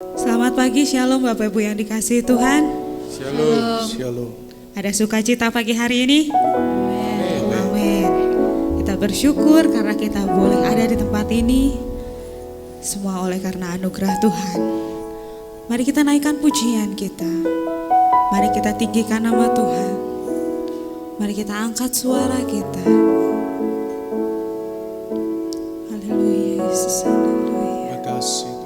Selamat pagi, shalom Bapak Ibu yang dikasihi Tuhan. Shalom, shalom. Ada sukacita pagi hari ini? Amin. Kita bersyukur karena kita boleh ada di tempat ini. Semua oleh karena anugerah Tuhan. Mari kita naikkan pujian kita. Mari kita tinggikan nama Tuhan. Mari kita angkat suara kita. Haleluya Yesus, haleluya. Terima kasih Tuhan.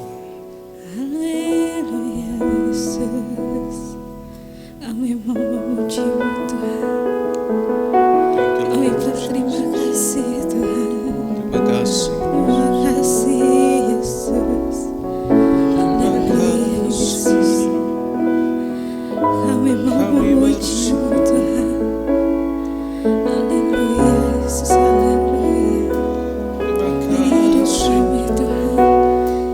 Haleluya Yesus, kami mau memuji-Mu Tuhan. Kami berterima kasih Tuhan. Terima kasih. Terima kasih Yesus. Haleluya Yesus, kami mau memuji-Mu Tuhan. Haleluya Yesus, haleluya. Ini hidup kami Tuhan,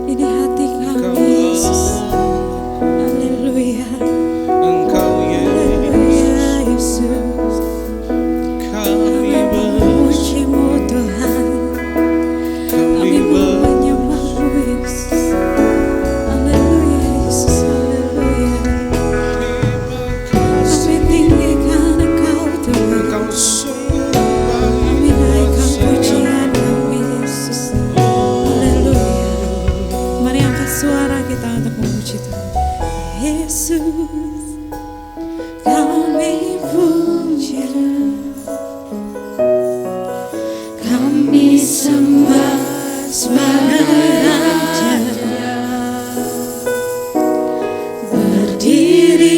ini hati kami Yesus. Haleluya. Engkau Haleluya Yesus, kami memuji-Mu Tuhan, kami mau menyembah-Mu Yesus. Haleluya Yesus, haleluya. Kami tinggikan Engkau Tuhan, Engkau sungguh kami naikkan pujian kami Yesus. Haleluya. Mari angkat suara kita untuk memuji Tuhan. Yesus, kami puja, kami sembah sebagai Raja, berdiri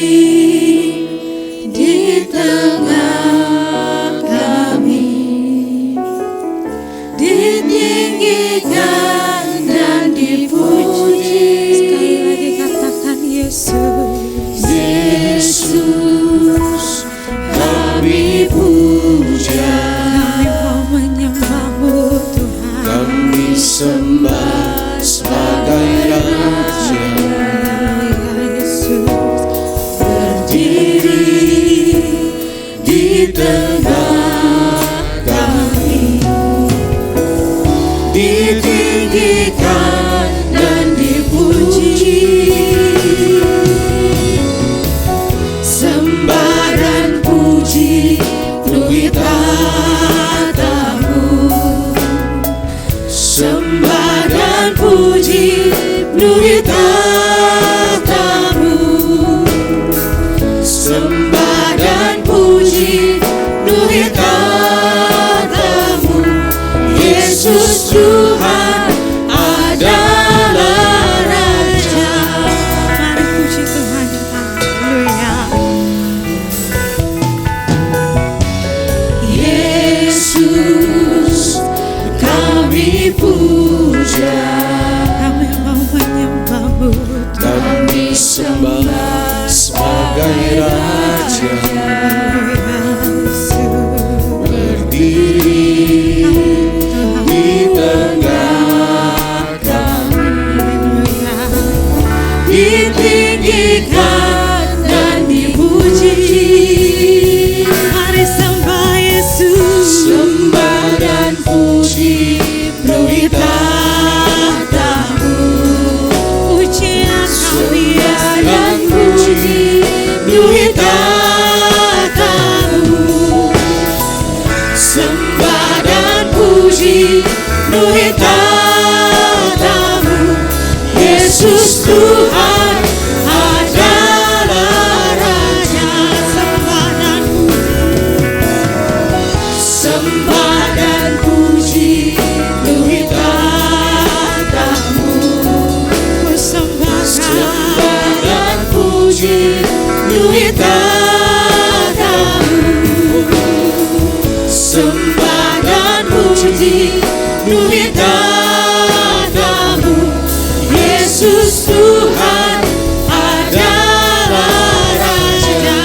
di tengah kami, ditinggikan dan dipuji. Sekali lagi katakan Yesus. Yesus, kami puja, Kami mau menyembah-Mu Tuhan. kami sembah sebagai Raja, Haleluya Yesus, berdiri di tengah kami, ditinggikan dan dipuji. Sembah dan puji penuhi tatamu. Sembah dan puji penuhi tatamu. Sembah dan puji penuhi tatamu. Yesus Tuhan adalah Raja. mari puji Tuhan. Haleluya. Yesus, kami puja, Kami mau menyembah-Mu Tuhan. kami sembah sebagai Raja, Haleluya Yesus, berdiri di tengah kami, haleluya. ditinggikan dan dipuji. Mari sembah Yesus. Sembah dan puji penuhi tatamu. Pujian kami Sembah dan Yesus. puji penuhi tatamu. Sembah dan puji penuhi tatamu. Yesus Tuhan adalah Raja. Sembah dan Sembah dan puji penuhi tatamu. ku sembahkan. Sembah dan puji penuhi tatamu. Sembah dan puji penuhi tatamu. Yesus Tuhan adalah Raja.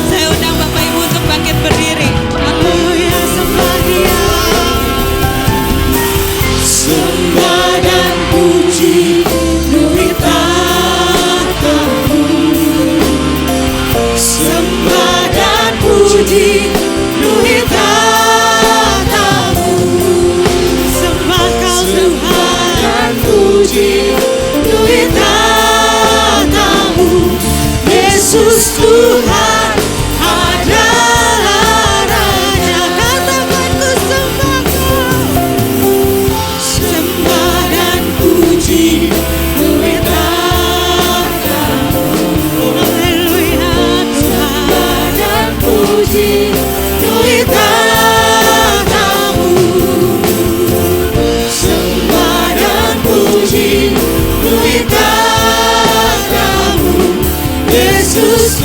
Saya undang Bapak Ibu untuk bangkit berdiri. Haleluya, sembah Dia. Sembah dan puji penuhi tatamu.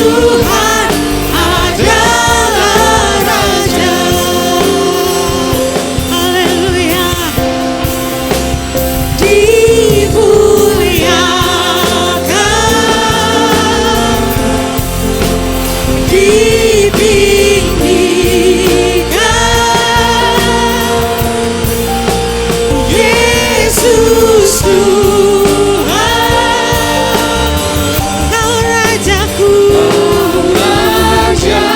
Tuhan adalah Raja. Haleluya. Dimuliakan, ditinggikan, Yesus Tuhan, Kau Rajaku, Rajaku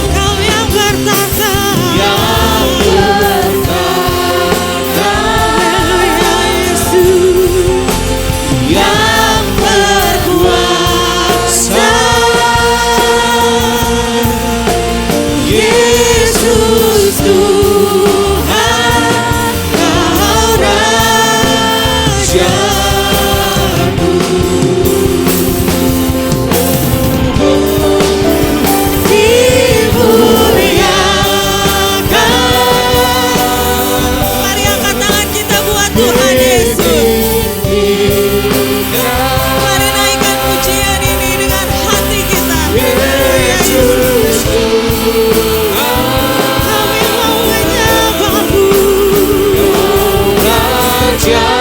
Kau yang bertata. yang bertata, Haleluya Yesus. yang berkuasa, Yesus Tuhan, Kau Rajaku. Dimuliakan, Mari angkat tangan kita buat Tuhan Yesus. Mari naikkan pujian ini dengan hati kita. Yesus Kami mau menyembah-Mu. Rajaku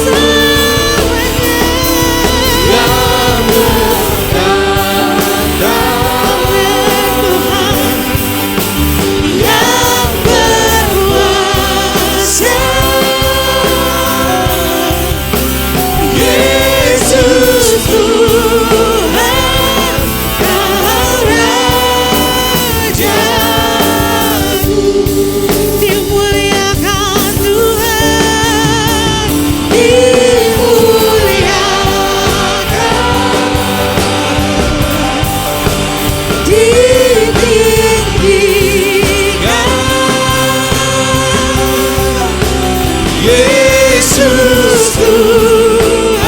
Semuanya. yang bertata, Tuhan, yang berkuasa, Yesus Tuhan, Kau Rajaku. dimuliakan Tuhan. Dimuliakan, ditinggikan, Yesus Tuhan,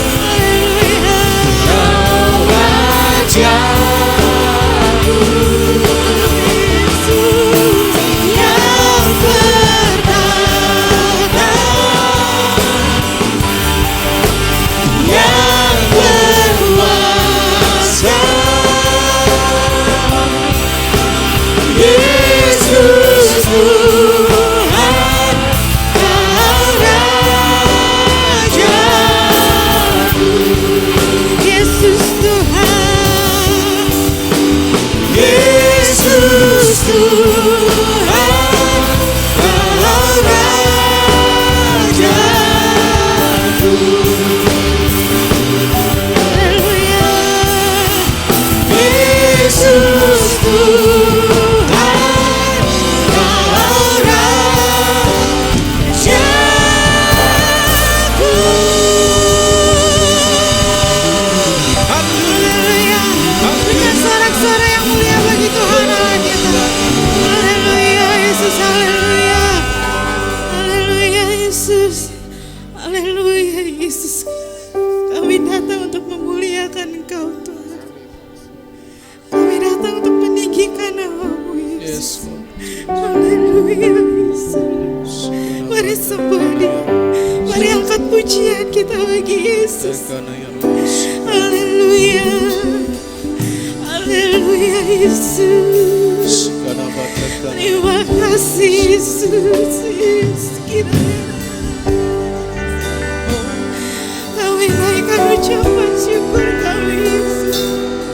Haleluya. Kau Rajaku Yesus. yang bertata, yang berkuasa, Yesus Tuhan, Kau Rajaku. Yesus Tuhan. Yesus Tuhan, Kau Rajaku. Haleluya. Yesus Tuhan, Kau Rajaku. Haleluya. Dengan sorak-sorai yang mulia bagi Tuhan Allah kita. Haleluya Yesus. Haleluya. Haleluya Yesus. Haleluya Yesus. Kami datang untuk memuliakan Engkau Tuhan. Kami datang untuk meninggikan nama-Mu Yesus. Haleluya Yesus. Mari sembah Dia. Mari angkat pujian kita bagi Yesus. Haleluya. Haleluya Yesus. Terima kasih Yesus. Kami naikkan ucapan syukur kami Yesus.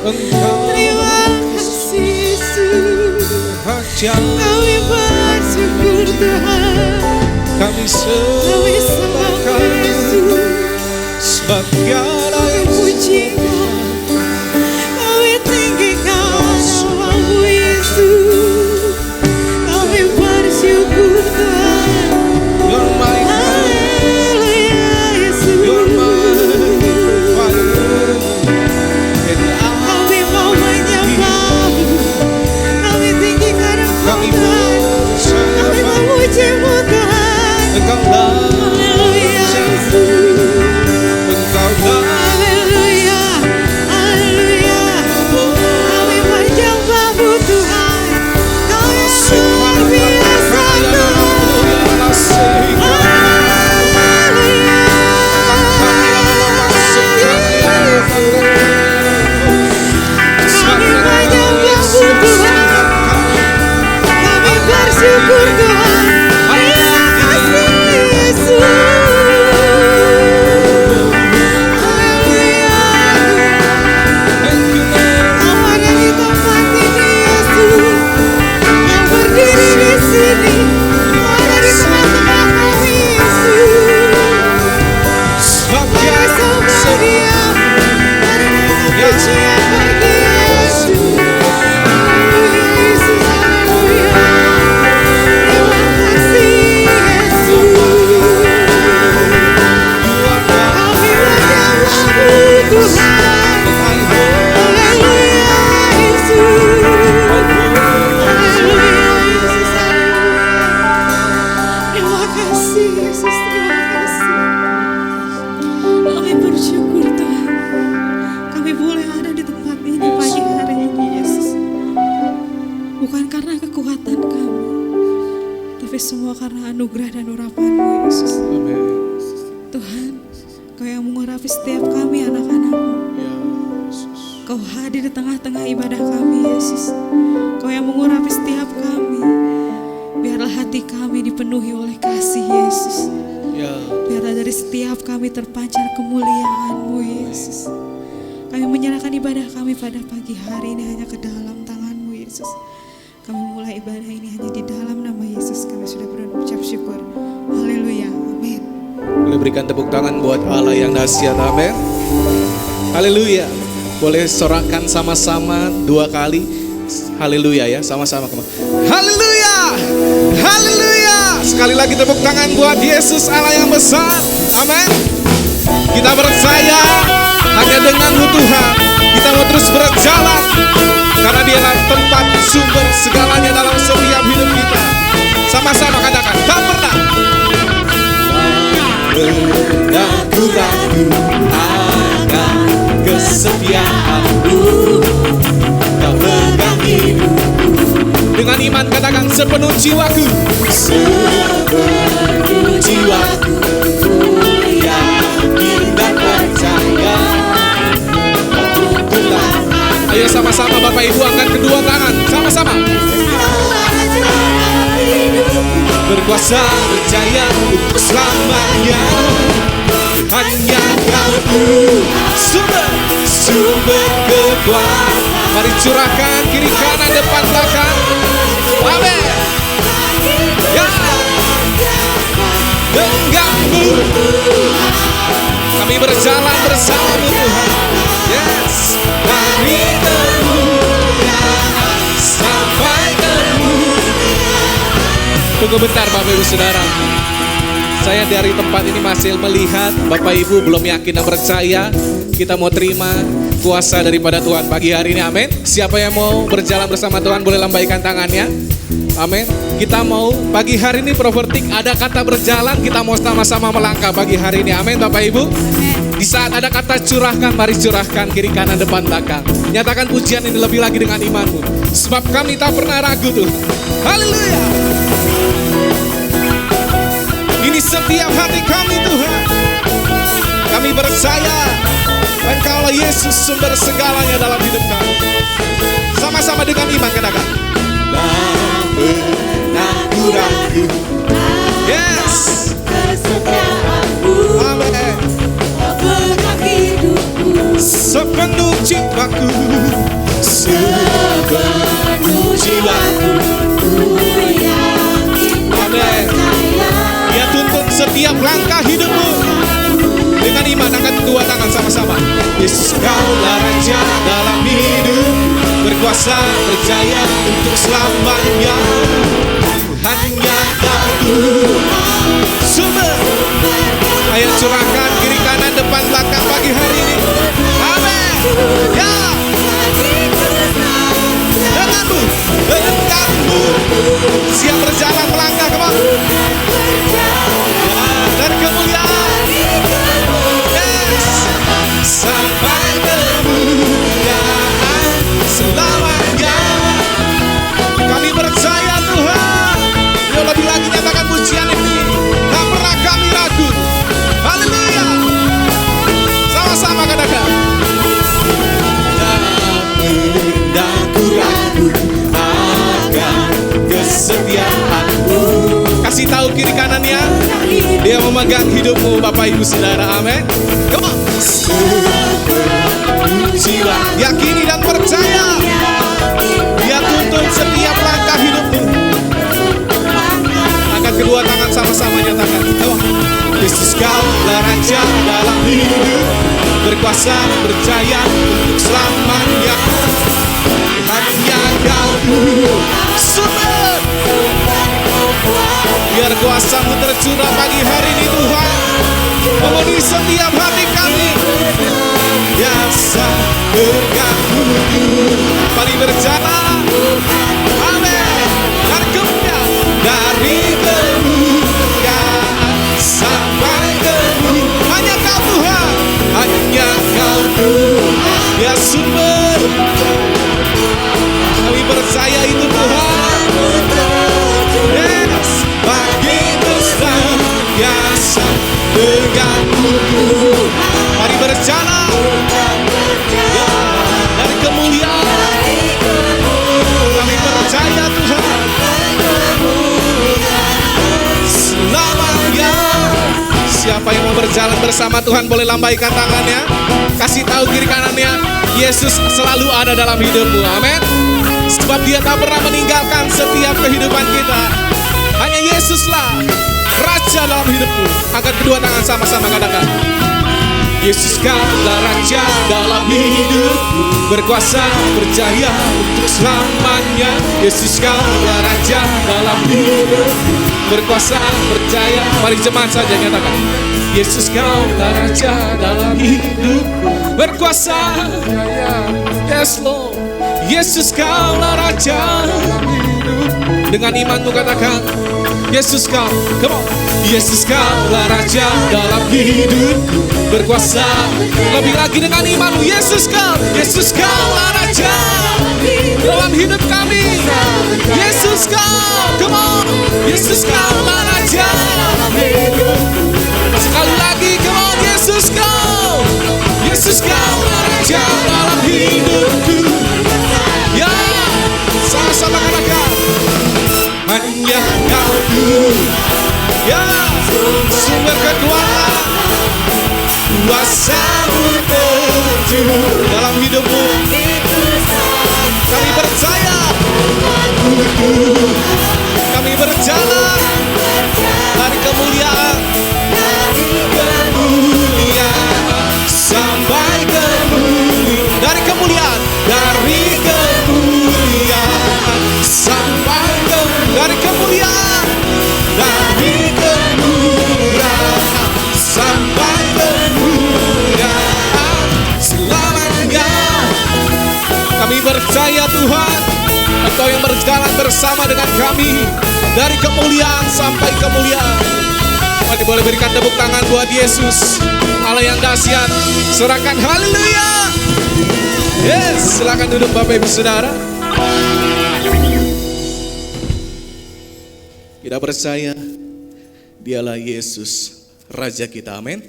Terima kasih Yesus. Kami bersyukur Tuhan. Kami Kami sembah Yesus. Kami puji Kau. Kami tinggikan nama-Mu Yesus. Kami bersyukur Tuhan. Haleluya Yesus. Kami mau menyembah-Mu. Kami tinggikan Engkau Tuhan. Kami memuji-Mu Tuhan. Haleluya Yesus. Haleluya. Haleluya. Kami menyembah-Mu Tuhan. Kau yang luar biasa Tuhan. Haleluya. Terima kasih Yesus, terima kasih. Kami bersyukur Tuhan. Kami boleh ada di tempat ini pagi hari ini Yesus. Bukan karena kekuatan kami, tapi semua karena anugerah dan urapan-Mu Yesus. Tuhan, Kau yang mengurapi setiap kami anak-anak-Mu. Kau hadir di tengah-tengah ibadah kami Yesus. Kau yang mengurapi setiap kami. Biarlah hati kami dipenuhi oleh kasih Yesus. Biarlah dari setiap kami terpancar kemuliaan-Mu Yesus. Kami menyerahkan ibadah kami pada pagi hari ini hanya ke dalam tangan-Mu Yesus. Kami mulai ibadah ini hanya di dalam nama Yesus. Kami sudah berucap syukur. Haleluya, amin. Boleh berikan tepuk tangan buat Allah yang dahsyat, amin. Haleluya. Boleh sorakan sama-sama 2 kali. Haleluya ya, sama-sama kemana. Haleluya, haleluya. Sekali lagi tepuk tangan buat Yesus Allah yang besar, amin. Kita percaya hanya dengan-Mu Tuhan kita mau terus berjalan, karena Dialah tempat sumber segalanya dalam setiap hidup kita. Sama-sama katakan, tak pernah Aku ragu akan kesetiaan-Mu. Kau pegang hidupku. dengan iman, katakan sepenuh jiwaku. Sepenuh jiwaku ku yakin dan percaya. Ayo sama-sama Bapak Ibu angkat kedua tangan, sama-sama. Berkuasa percaya untuk selamanya. Hanya Kau sumber kekuatan. Mari curahkan kiri kanan depan belakang. Amin. Ya. Denganmu kami berjalan bersama-Mu Tuhan. Yes. Dari kemuliaan sampai kemuliaan. Tunggu bentar Bapak Ibu Saudara. Saya dari tempat ini masih melihat Bapak Ibu belum yakin dan percaya. Kita mau terima kuasa daripada Tuhan pagi hari ini, amin. Siapa yang mau berjalan bersama Tuhan boleh lambaikan tangannya, amin. Kita mau pagi hari ini profetik, ada kata berjalan, kita mau sama-sama melangkah pagi hari ini, amin Bapak Ibu. Di saat ada kata curahkan, mari curahkan kiri kanan depan belakang. Nyatakan pujian ini lebih lagi dengan imanmu, sebab kami tak pernah ragu Tuhan. Haleluya. Ini setiap hati kami Tuhan. Kami percaya Engkaulah Yesus sumber segalanya dalam hidup kami. Sama-sama dengan iman katakan. Tak pernah ku ragu. Yes. Kesetiaan-Mu. Amin. Kau pegang hidupku. Sepenuh jiwaku. Sepenuh jiwaku ku yakin dan Amin. percaya. Dia tuntun setiap langkah hidupmu. Dengan iman angkat kedua tangan sama-sama. Yesus Kaulah Raja dalam hidup, berkuasa percaya untuk selamanya. Hanya Kau sumber. Ayo curahkan kiri kanan depan belakang pagi hari ini. Amin. Ya. Denganmu siap berjalan melangkah ke bawah. Dan kemuliaan. Yes. Sampai kemuliaan selamanya. Kami percaya Tuhan. Yuk lebih lagi nyatakan pujian ini. Tak pernah kami ragu. Haleluya. Sama-sama katakan. Tak ku ragu akan kesetiaan-Mu. Kasih tahu kiri kanannya, Dia memegang hidupmu Bapak Ibu Saudara, amin. Come on. Jiwa Yakini dan percaya, Dia tuntun setiap langkah hidupmu. Angkat kedua tangan sama-sama nyatakan. Come on. Yesus Kaulah Raja dalam hidup, berkuasa percaya untuk selamanya. Hanya Kau sumber. Biar kuasa-Mu tercurah pagi hari ini Tuhan, memenuhi setiap hati kami. Biasa bergabung, mari berjalan. Amin. Dan kemudian dari kemuliaan bersama denganmu. Mari berjalan ya, dari kemuliaan. Kami percaya Tuhan selamanya. Siapa yang mau berjalan bersama Tuhan boleh lambaikan tangannya. Kasih tahu kiri kanannya, Yesus selalu ada dalam hidupmu. Amin. Sebab Dia tak pernah meninggalkan setiap kehidupan kita. Hanya Yesuslah Raja dalam hidupmu. Angkat kedua tangan sama-sama katakan, Yesus Kaulah Raja dalam hidupku, berkuasa berjaya untuk selamanya. Yesus Kaulah Raja dalam hidupku, berkuasa berjaya. Mari jemaat saja nyatakan, Yesus Kaulah Raja dalam hidupku, berkuasa berjaya. Yes Lord, Yesus Kaulah Raja dalam hidupku. Dengan imanmu katakan, Yesus Kau, come on. Yesus Kaulah Raja dalam hidupku, berkuasa. Lebih lagi dengan imanmu, Yesus Kaulah Raja dalam hidup kami. Yesus Kau, come on. Yesus Kaulah Raja. Sekali lagi, come on. Yesus Kaulah Raja dalam hidupku. Ya, sama-sama katakan, hanya Kau ya, sumber kekuatan, kuasa-Mu terjun dalam hidupmu. Kami percaya, kami berjalan dari kemuliaan sampai kemuliaan, dari kemuliaan sampai dari kemuliaan sampai kemuliaan selamanya. Kami percaya Tuhan, Engkau yang berjalan bersama dengan kami dari kemuliaan sampai kemuliaan. Mari boleh berikan tepuk tangan buat Yesus, Allah yang dahsyat. Serahkan haleluya. Yes, silakan duduk Bapak Ibu Saudara. Kita percaya Dialah Yesus Raja kita, amin.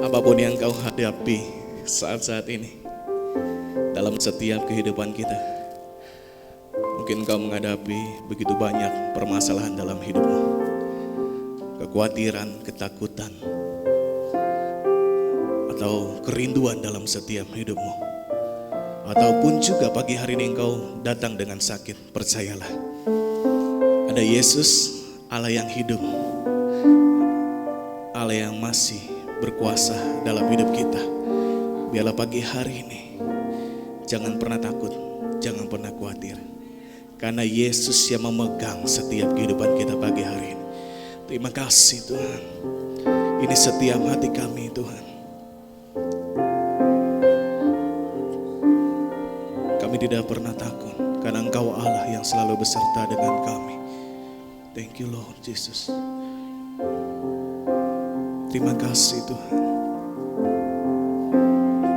Apapun yang kau hadapi saat-saat ini dalam setiap kehidupan kita, mungkin kau menghadapi begitu banyak permasalahan dalam hidupmu, kekhawatiran, ketakutan, atau kerinduan dalam setiap hidupmu. Ataupun juga pagi hari ini engkau datang dengan sakit, percayalah, ada Yesus, Allah yang hidup, Allah yang masih berkuasa dalam hidup kita. Biarlah pagi hari ini jangan pernah takut, jangan pernah khawatir, karena Yesus yang memegang setiap kehidupan kita pagi hari ini. Terima kasih Tuhan, ini setiap hati kami Tuhan. Kami tidak pernah takut, karena Engkau Allah yang selalu beserta dengan kami. Thank you Lord Jesus. Terima kasih Tuhan.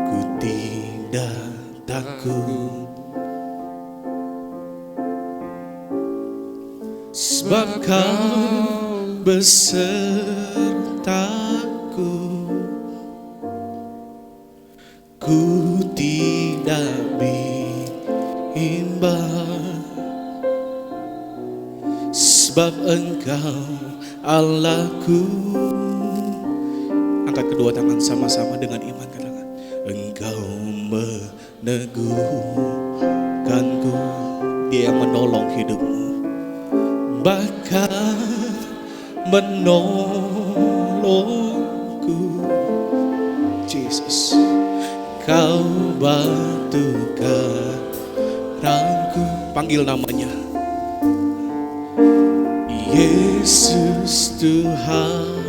Ku tidak takut, sebab Kau besertaku. Ku tidak bimbang, sebab Engkau Allahku. Angkat kedua tangan sama-sama dengan iman, katakan, Engkau meneguhkanku. Dia yang menolong hidupmu, bahkan menolongku. Yesus, Kau batu karangku. Panggil namanya, Yesus Tuhan.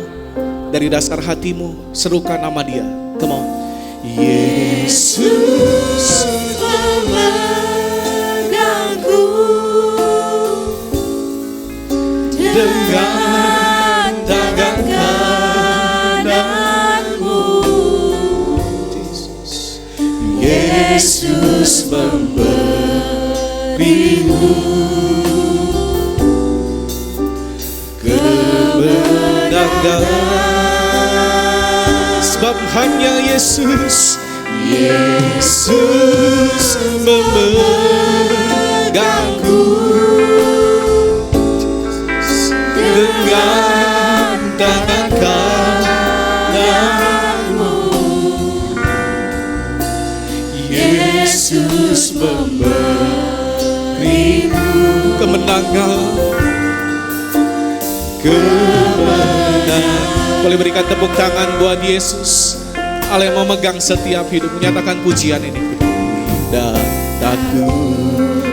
Dari dasar hatimu serukan nama Dia. Come on. Yesus memegangku dengan tangan kananmu. Yesus memberimu kemenangan kemenangan. Sebab hanya Yesus memegangku dengan tangan kananmu. Yesus memberiku kemenangan. Boleh berikan tepuk tangan buat Yesus, Allah yang memegang setiap hidup. Menyatakan pujian ini. Dan aku,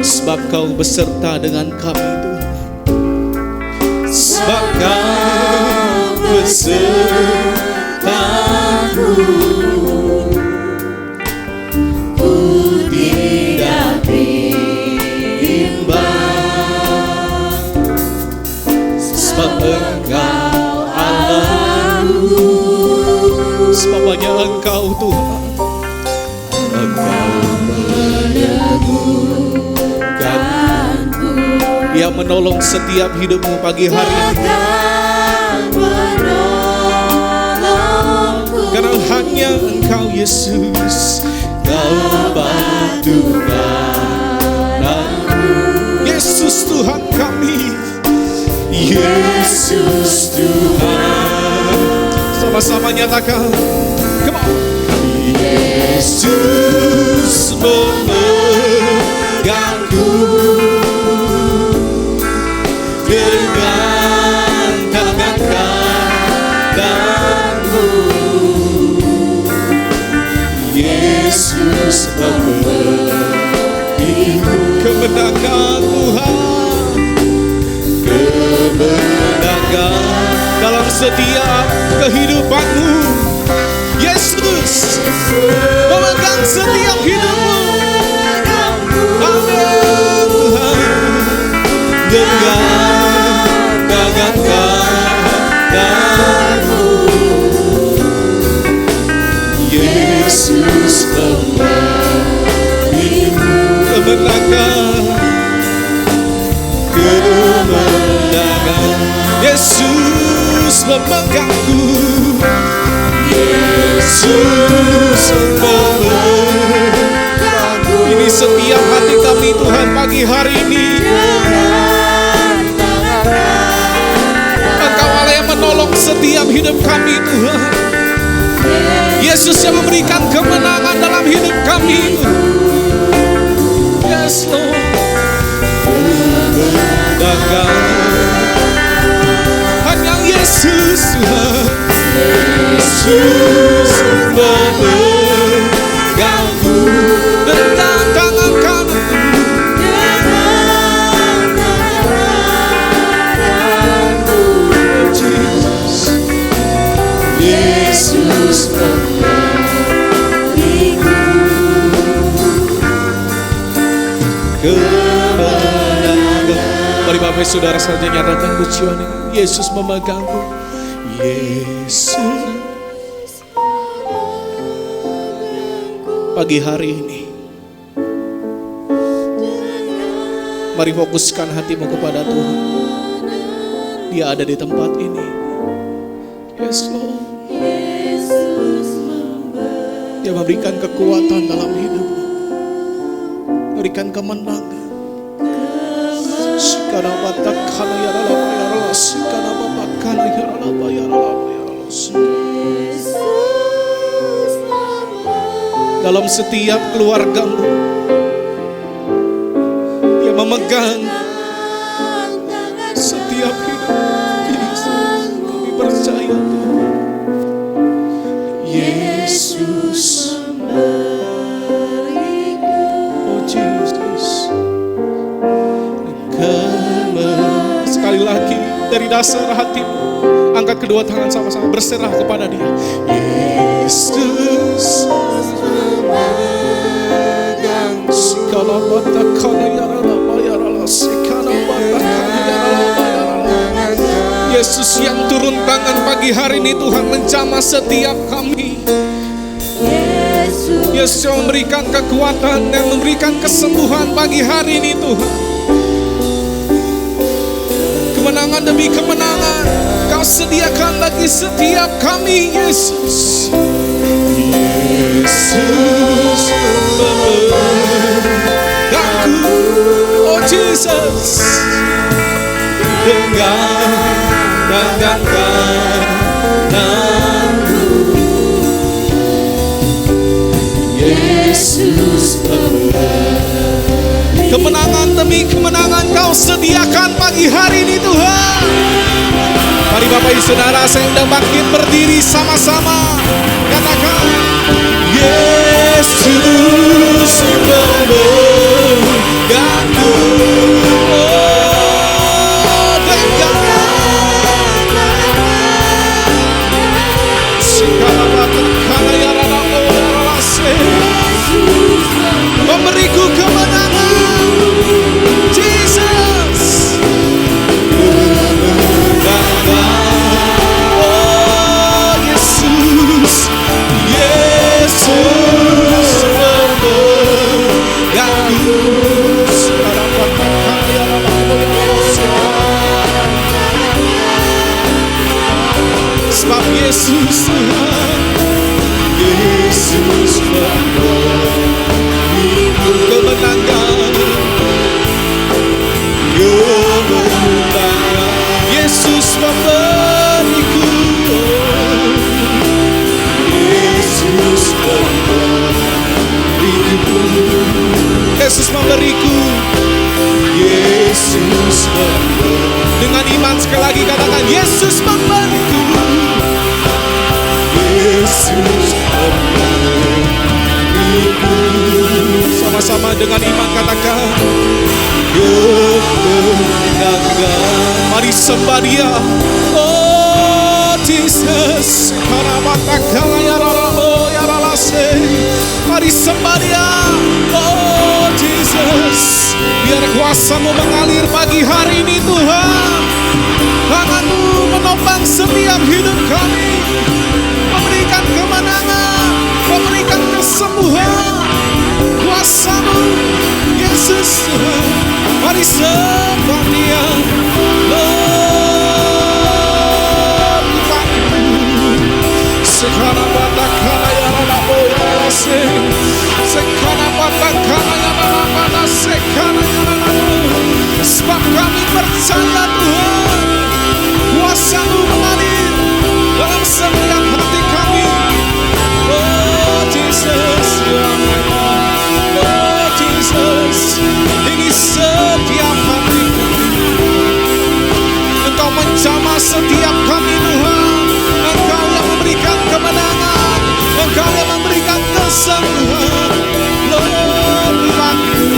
sebab kau beserta dengan kami Tuhan. Sebab kau besertaku, ku tidak bimbang. Sebab Engkau Allahku, sebab hanya Engkau Tuhan. Engkau meneguhkanku, Dia menolong setiap hidupmu pagi hari ini. Karena hanya Engkau Yesus, Kau batu kananku. Yesus Tuhan kami, Yesus Tuhan. Sama-sama nyatakan, come on. Yesus memegangku dengan tangan kananmu. Yesus memberiku kemenangan Tuhan, kemenangan dalam setiap kehidupanmu. Yesus memegang setiap hidupmu. Amin Tuhan. Dengan tangan kananmu, Yesus memberiku kemenangan. Kemenangan. Yesus memegangku. Yesus memegangku. Ini setiap hati kami Tuhan pagi hari ini. Engkau Allah yang menolong setiap hidup kami Tuhan. Yesus yang memberikan kemenangan dalam hidup kami. Yes Lord. Hanya Yesus Tuhan. Yesus memegangku dengan tangan kananmu. Yesus memberiku kemenangan. Mari Bapak Saudara saja nyatakan pujian ini. Yesus memegangku. Yesus. Pagi hari ini, mari fokuskan hatimu kepada Tuhan. Dia ada di tempat ini. Yes Lord. Dia memberikan kekuatan dalam hidupmu, memberikan kemenangan. Sekarang batakkan ya Allah, ya Allah. Sekarang batakkan ya Allah, ya Allah, ya Allah. Dalam setiap keluargamu, Dia memegang setiap hidup. Kami percaya Tuhan. Yesus, oh Jesus. Sekali lagi dari dasar hatimu, angkat kedua tangan sama-sama berserah kepada Dia. Yesus. Yesus yang turun tangan pagi hari ini Tuhan menjamah setiap kami. Yesus yang memberikan kekuatan dan memberikan kesembuhan pagi hari ini Tuhan. Kemenangan demi kemenangan Kau sediakan bagi setiap kami, Yesus. Yesus Aku, oh Jesus, dengan kananmu, Yesus kemenangan demi kemenangan Kau sediakan pagi hari ini Tuhan. Mari Bapak Ibu Saudara, saya undang bangkit berdiri sama-sama. Katakan, Yesus memelukku. Memberiku kemenangan, Jesus. Oh Yesus, Yesus memelukku. Sebab Yesus Tuhan, Yesus memberiku kemenangan, kemenangan. Yesus memberiku, Yesus memberiku. Yesus memberiku. Yesus memberiku. Dengan iman sekali lagi katakan, Yesus memberiku. Yesus memberiku. Sama-sama dengan iman katakan, kemenangan. mari sembah Dia. Oh Jesus, mari sembah Dia. Oh Jesus, biar kuasa-Mu mengalir pagi hari ini Tuhan. Tangan-Mu menopang setiap hidup kami, memberikan kemenangan, memberikan kesembuhan. Kuasa-Mu Yesus Tuhan, mari sembah Dia. Sekarang batakana ya rabo ya rase, sekarang batakana ya rabo, sekarang ya rabo. Sebab kami percaya Tuhan, kuasa-Mu mengalir dalam setiap hati kami. Oh Jesus, ya oh Jesus, ini setiap hati kami. Engkau menjamah setiap kami Tuhan. Engkau yang memberikan kemenangan, Engkau yang memberikan kesembuhan. Lord, we want you.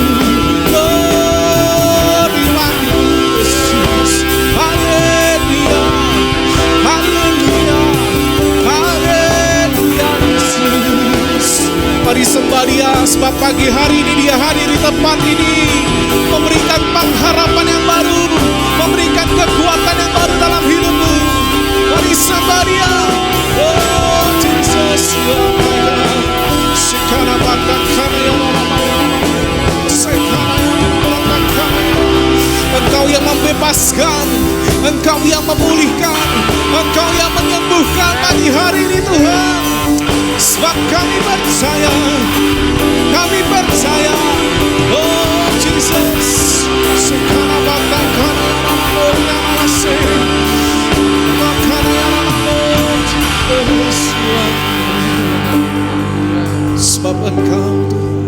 Lord, we want you, Jesus. Haleluya, haleluya, haleluya, Yesus. Mari sembah Dia, sebab pagi hari ini Dia hadir di tempat ini, memberikan pengharapan yang baru, memberikan kekuatan yang baru dalam hidupmu. Mari sembah Dia. Oh Jesus, sekarang batakana ya Engkau yang membebaskan, Engkau yang memulihkan, Engkau yang menyembuhkan pagi hari ini Tuhan. Sebab kami percaya, kami percaya. Oh Jesus, sekarang batakana sebab Engkau Tuhan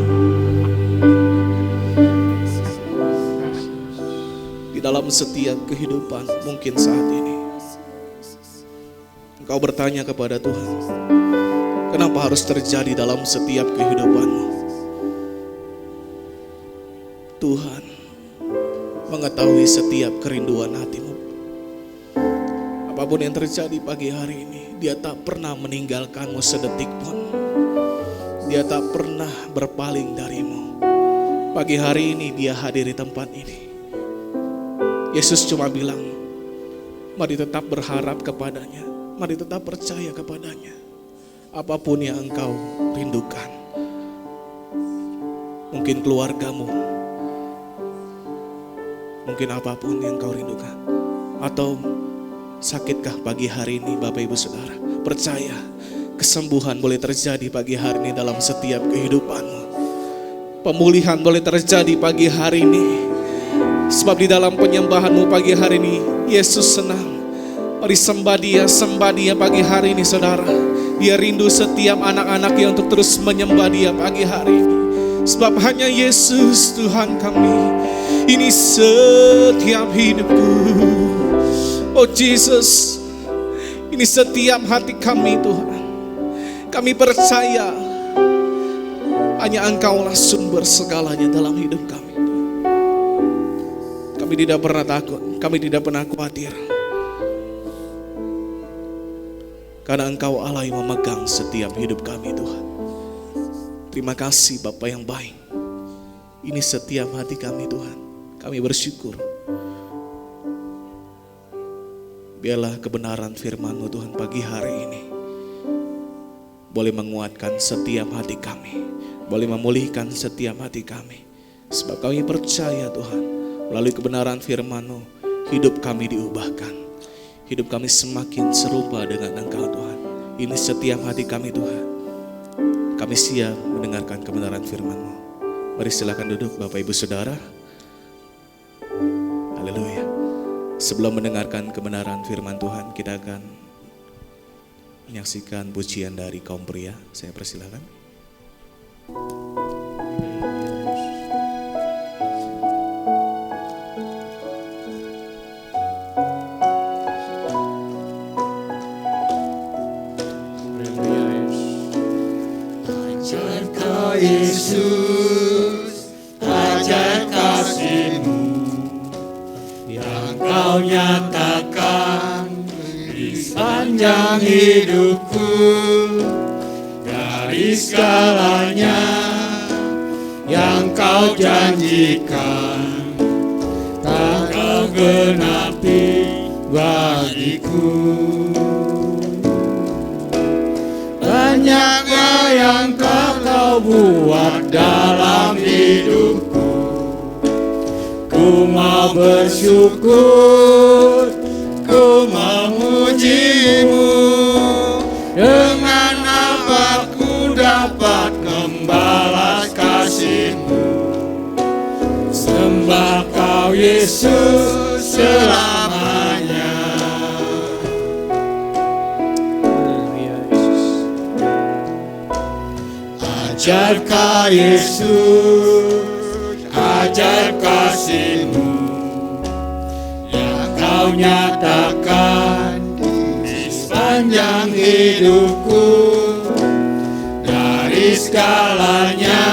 di dalam setiap kehidupan mungkin saat ini Engkau bertanya kepada Tuhan, kenapa harus terjadi dalam setiap kehidupanmu? Tuhan mengetahui setiap kerinduan hatimu. Apapun yang terjadi pagi hari ini, Dia tak pernah meninggalkanmu sedetik pun. Dia tak pernah berpaling darimu. Pagi hari ini Dia hadir di tempat ini. Yesus cuma bilang, mari tetap berharap kepadanya, mari tetap percaya kepadanya. Apapun yang engkau rindukan, mungkin keluargamu, mungkin apapun yang engkau rindukan, atau Sakitkah pagi hari ini Bapak Ibu Saudara? Percaya kesembuhan boleh terjadi pagi hari ini dalam setiap kehidupanmu. Pemulihan boleh terjadi pagi hari ini. Sebab di dalam penyembahanmu pagi hari ini Yesus senang. Mari sembah Dia pagi hari ini saudara. Dia rindu setiap anak-anaknya untuk terus menyembah Dia pagi hari ini. Sebab hanya Yesus Tuhan kami. Ini setiap hidupku. Oh Jesus, ini setiap hati kami Tuhan. Kami percaya hanya Engkaulah sumber segalanya dalam hidup kami. Kami tidak pernah takut, kami tidak pernah khawatir. Karena Engkau Allah yang memegang setiap hidup kami Tuhan. Terima kasih Bapa yang baik. Ini setiap hati kami Tuhan. Kami bersyukur. Biarlah kebenaran firman-Mu Tuhan pagi hari ini boleh menguatkan setiap hati kami, boleh memulihkan setiap hati kami. Sebab kami percaya Tuhan, melalui kebenaran firman-Mu, hidup kami diubahkan. Hidup kami semakin serupa dengan Engkau Tuhan. Ini setiap hati kami Tuhan. Kami siap mendengarkan kebenaran firman-Mu. Mari silakan duduk Bapak Ibu Saudara. Haleluya. Sebelum mendengarkan kebenaran firman Tuhan, kita akan menyaksikan pujian dari kaum pria. Saya persilakan. Ajar Yesus, ajar kasih-Mu yang Kau nyatakan di sepanjang hidupku. Dari segalanya yang Kau janjikan, tak Kau genapi bagiku. Banyaknya yang Kau buat dalam hidupku. Ku mau bersyukur, ku memuji-Mu. Dengan apa ku dapat membalas kasih-Mu. Sembah Kau Yesus selamanya. Ajar Kau Yesus, ajar kasih-Mu yang Kau nyatakan di sepanjang hidupku. Dari segalanya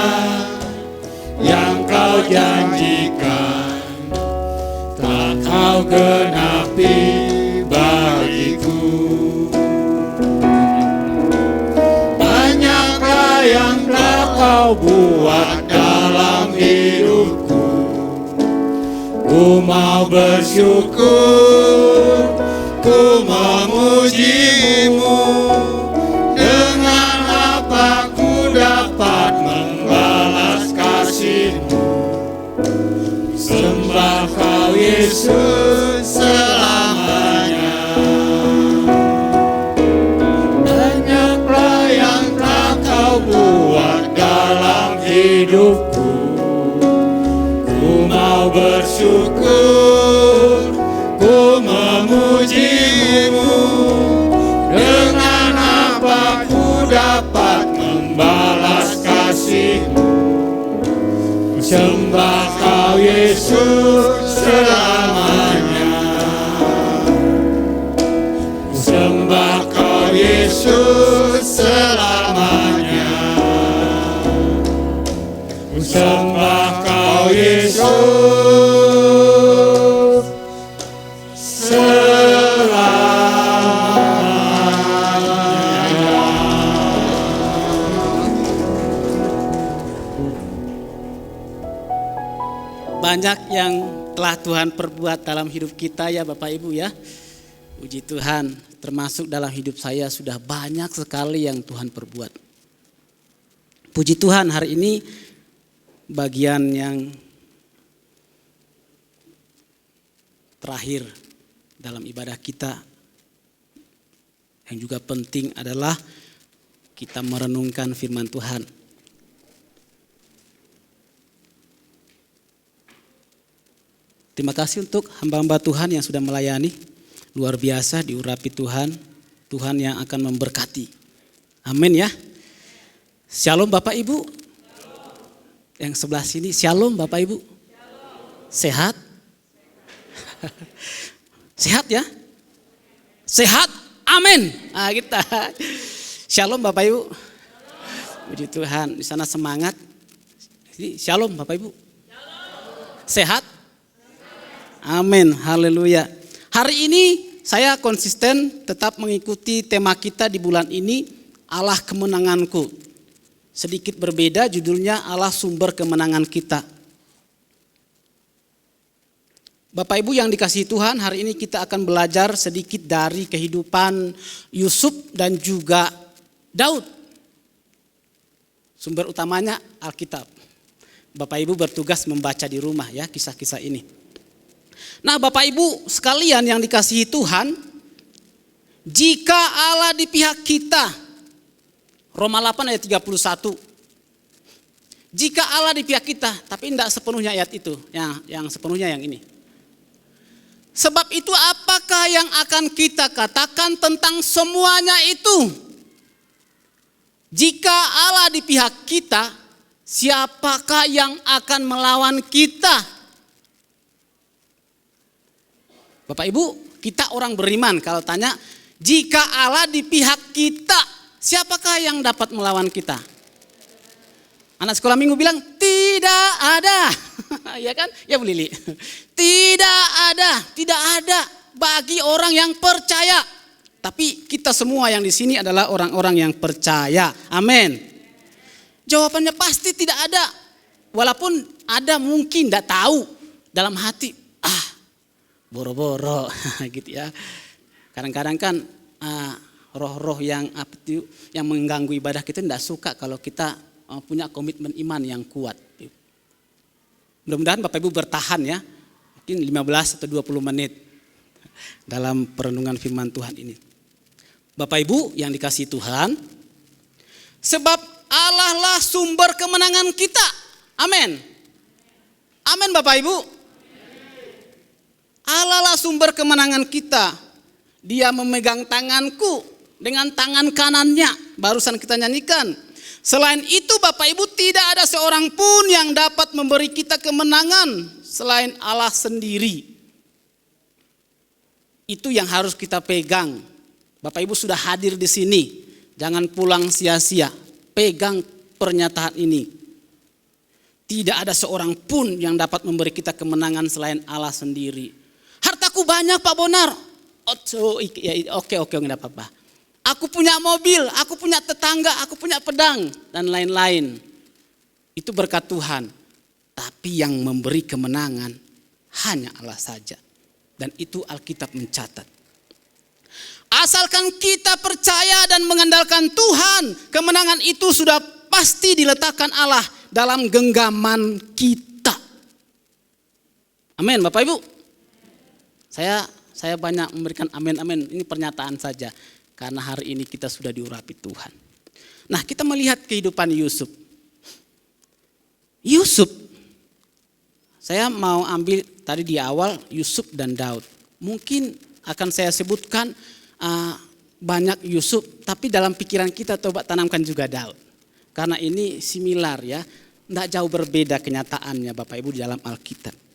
yang Kau janjikan, tak Kau genapi bagiku. Banyaklah yang telah Kau buat dalam hidupku. Ku mau bersyukur, ku memuji-Mu. Dengan apa ku dapat membalas kasih-Mu. Sembah Kau Yesus selamanya. Banyaklah yang telah Kau buat dalam hidupku. Ku mau bersyukur, ku memuji-Mu. Dengan apa ku dapat membalas kasih-Mu. Sembah Kau Yesus selamanya. Sembah Kau Yesus selamanya. Sembah Kau Yesus selamanya. Banyak yang telah Tuhan perbuat dalam hidup kita ya Bapak Ibu ya. Puji Tuhan, termasuk dalam hidup saya sudah banyak sekali yang Tuhan perbuat. Puji Tuhan, hari ini bagian yang terakhir dalam ibadah kita Yang juga penting adalah kita merenungkan firman Tuhan. Terima kasih untuk hamba-hamba Tuhan yang sudah melayani. Luar biasa diurapi Tuhan. Tuhan yang akan memberkati. Amin ya. Shalom Bapak Ibu. Yang sebelah sini, shalom Bapak Ibu. Sehat? Sehat ya? Sehat? Amin. Nah, kita. Shalom Bapak Ibu. Puji Tuhan, di sana semangat. Shalom Bapak Ibu. Sehat? Amin. Haleluya. Hari ini saya konsisten tetap mengikuti tema kita di bulan ini, Allah kemenanganku. Sedikit berbeda judulnya, Allah sumber kemenangan kita. Bapak Ibu yang dikasihi Tuhan, hari ini kita akan belajar sedikit dari kehidupan Yusuf dan juga Daud. Sumber utamanya Alkitab. Bapak Ibu bertugas membaca di rumah ya kisah-kisah ini. Nah Bapak Ibu sekalian yang dikasihi Tuhan, jika Allah di pihak kita, Roma 8 ayat 31. Jika Allah di pihak kita, tapi tidak sepenuhnya ayat itu, yang sepenuhnya yang ini. Sebab itu apakah yang akan kita katakan tentang semuanya itu? Jika Allah di pihak kita, siapakah yang akan melawan kita? Bapak Ibu, kita orang beriman kalau tanya, jika Allah di pihak kita, siapakah yang dapat melawan kita? Anak sekolah minggu bilang, tidak ada. Ya kan? Ya Bu Lili. Tidak ada bagi orang yang percaya. Tapi kita semua yang di sini adalah orang-orang yang percaya. Amin. Jawabannya pasti tidak ada. Walaupun ada mungkin tidak tahu dalam hati. Boro-boro gitu ya. Kadang-kadang kan roh-roh yang mengganggu ibadah kita tidak suka kalau kita punya komitmen iman yang kuat. Mudah-mudahan Bapak Ibu bertahan ya. Mungkin 15 atau 20 menit dalam perenungan firman Tuhan ini. Bapak Ibu yang dikasihi Tuhan, sebab Allah lah sumber kemenangan kita. Amin. Amin Bapak Ibu. Allah lah sumber kemenangan kita. Dia memegang tanganku dengan tangan kanannya. Barusan kita nyanyikan. Selain itu Bapak Ibu tidak ada seorang pun yang dapat memberi kita kemenangan selain Allah sendiri. Itu yang harus kita pegang. Bapak Ibu sudah hadir di sini. Jangan pulang sia-sia. Pegang pernyataan ini. Tidak ada seorang pun yang dapat memberi kita kemenangan selain Allah sendiri. Hartaku banyak Pak Bonar. Oke, enggak apa-apa. Aku punya mobil, aku punya tetangga, aku punya pedang, dan lain-lain. Itu berkat Tuhan. Tapi yang memberi kemenangan hanya Allah saja. Dan itu Alkitab mencatat. Asalkan kita percaya dan mengandalkan Tuhan, kemenangan itu sudah pasti diletakkan Allah dalam genggaman kita. Amin Bapak Ibu. Saya banyak memberikan amin. Ini pernyataan saja. Karena hari ini kita sudah diurapi Tuhan. Nah kita melihat kehidupan Yusuf. Saya mau ambil tadi di awal Yusuf dan Daud. Mungkin akan saya sebutkan banyak Yusuf. Tapi dalam pikiran kita coba tanamkan juga Daud. Karena ini similar ya. Tidak jauh berbeda kenyataannya Bapak Ibu di dalam Alkitab.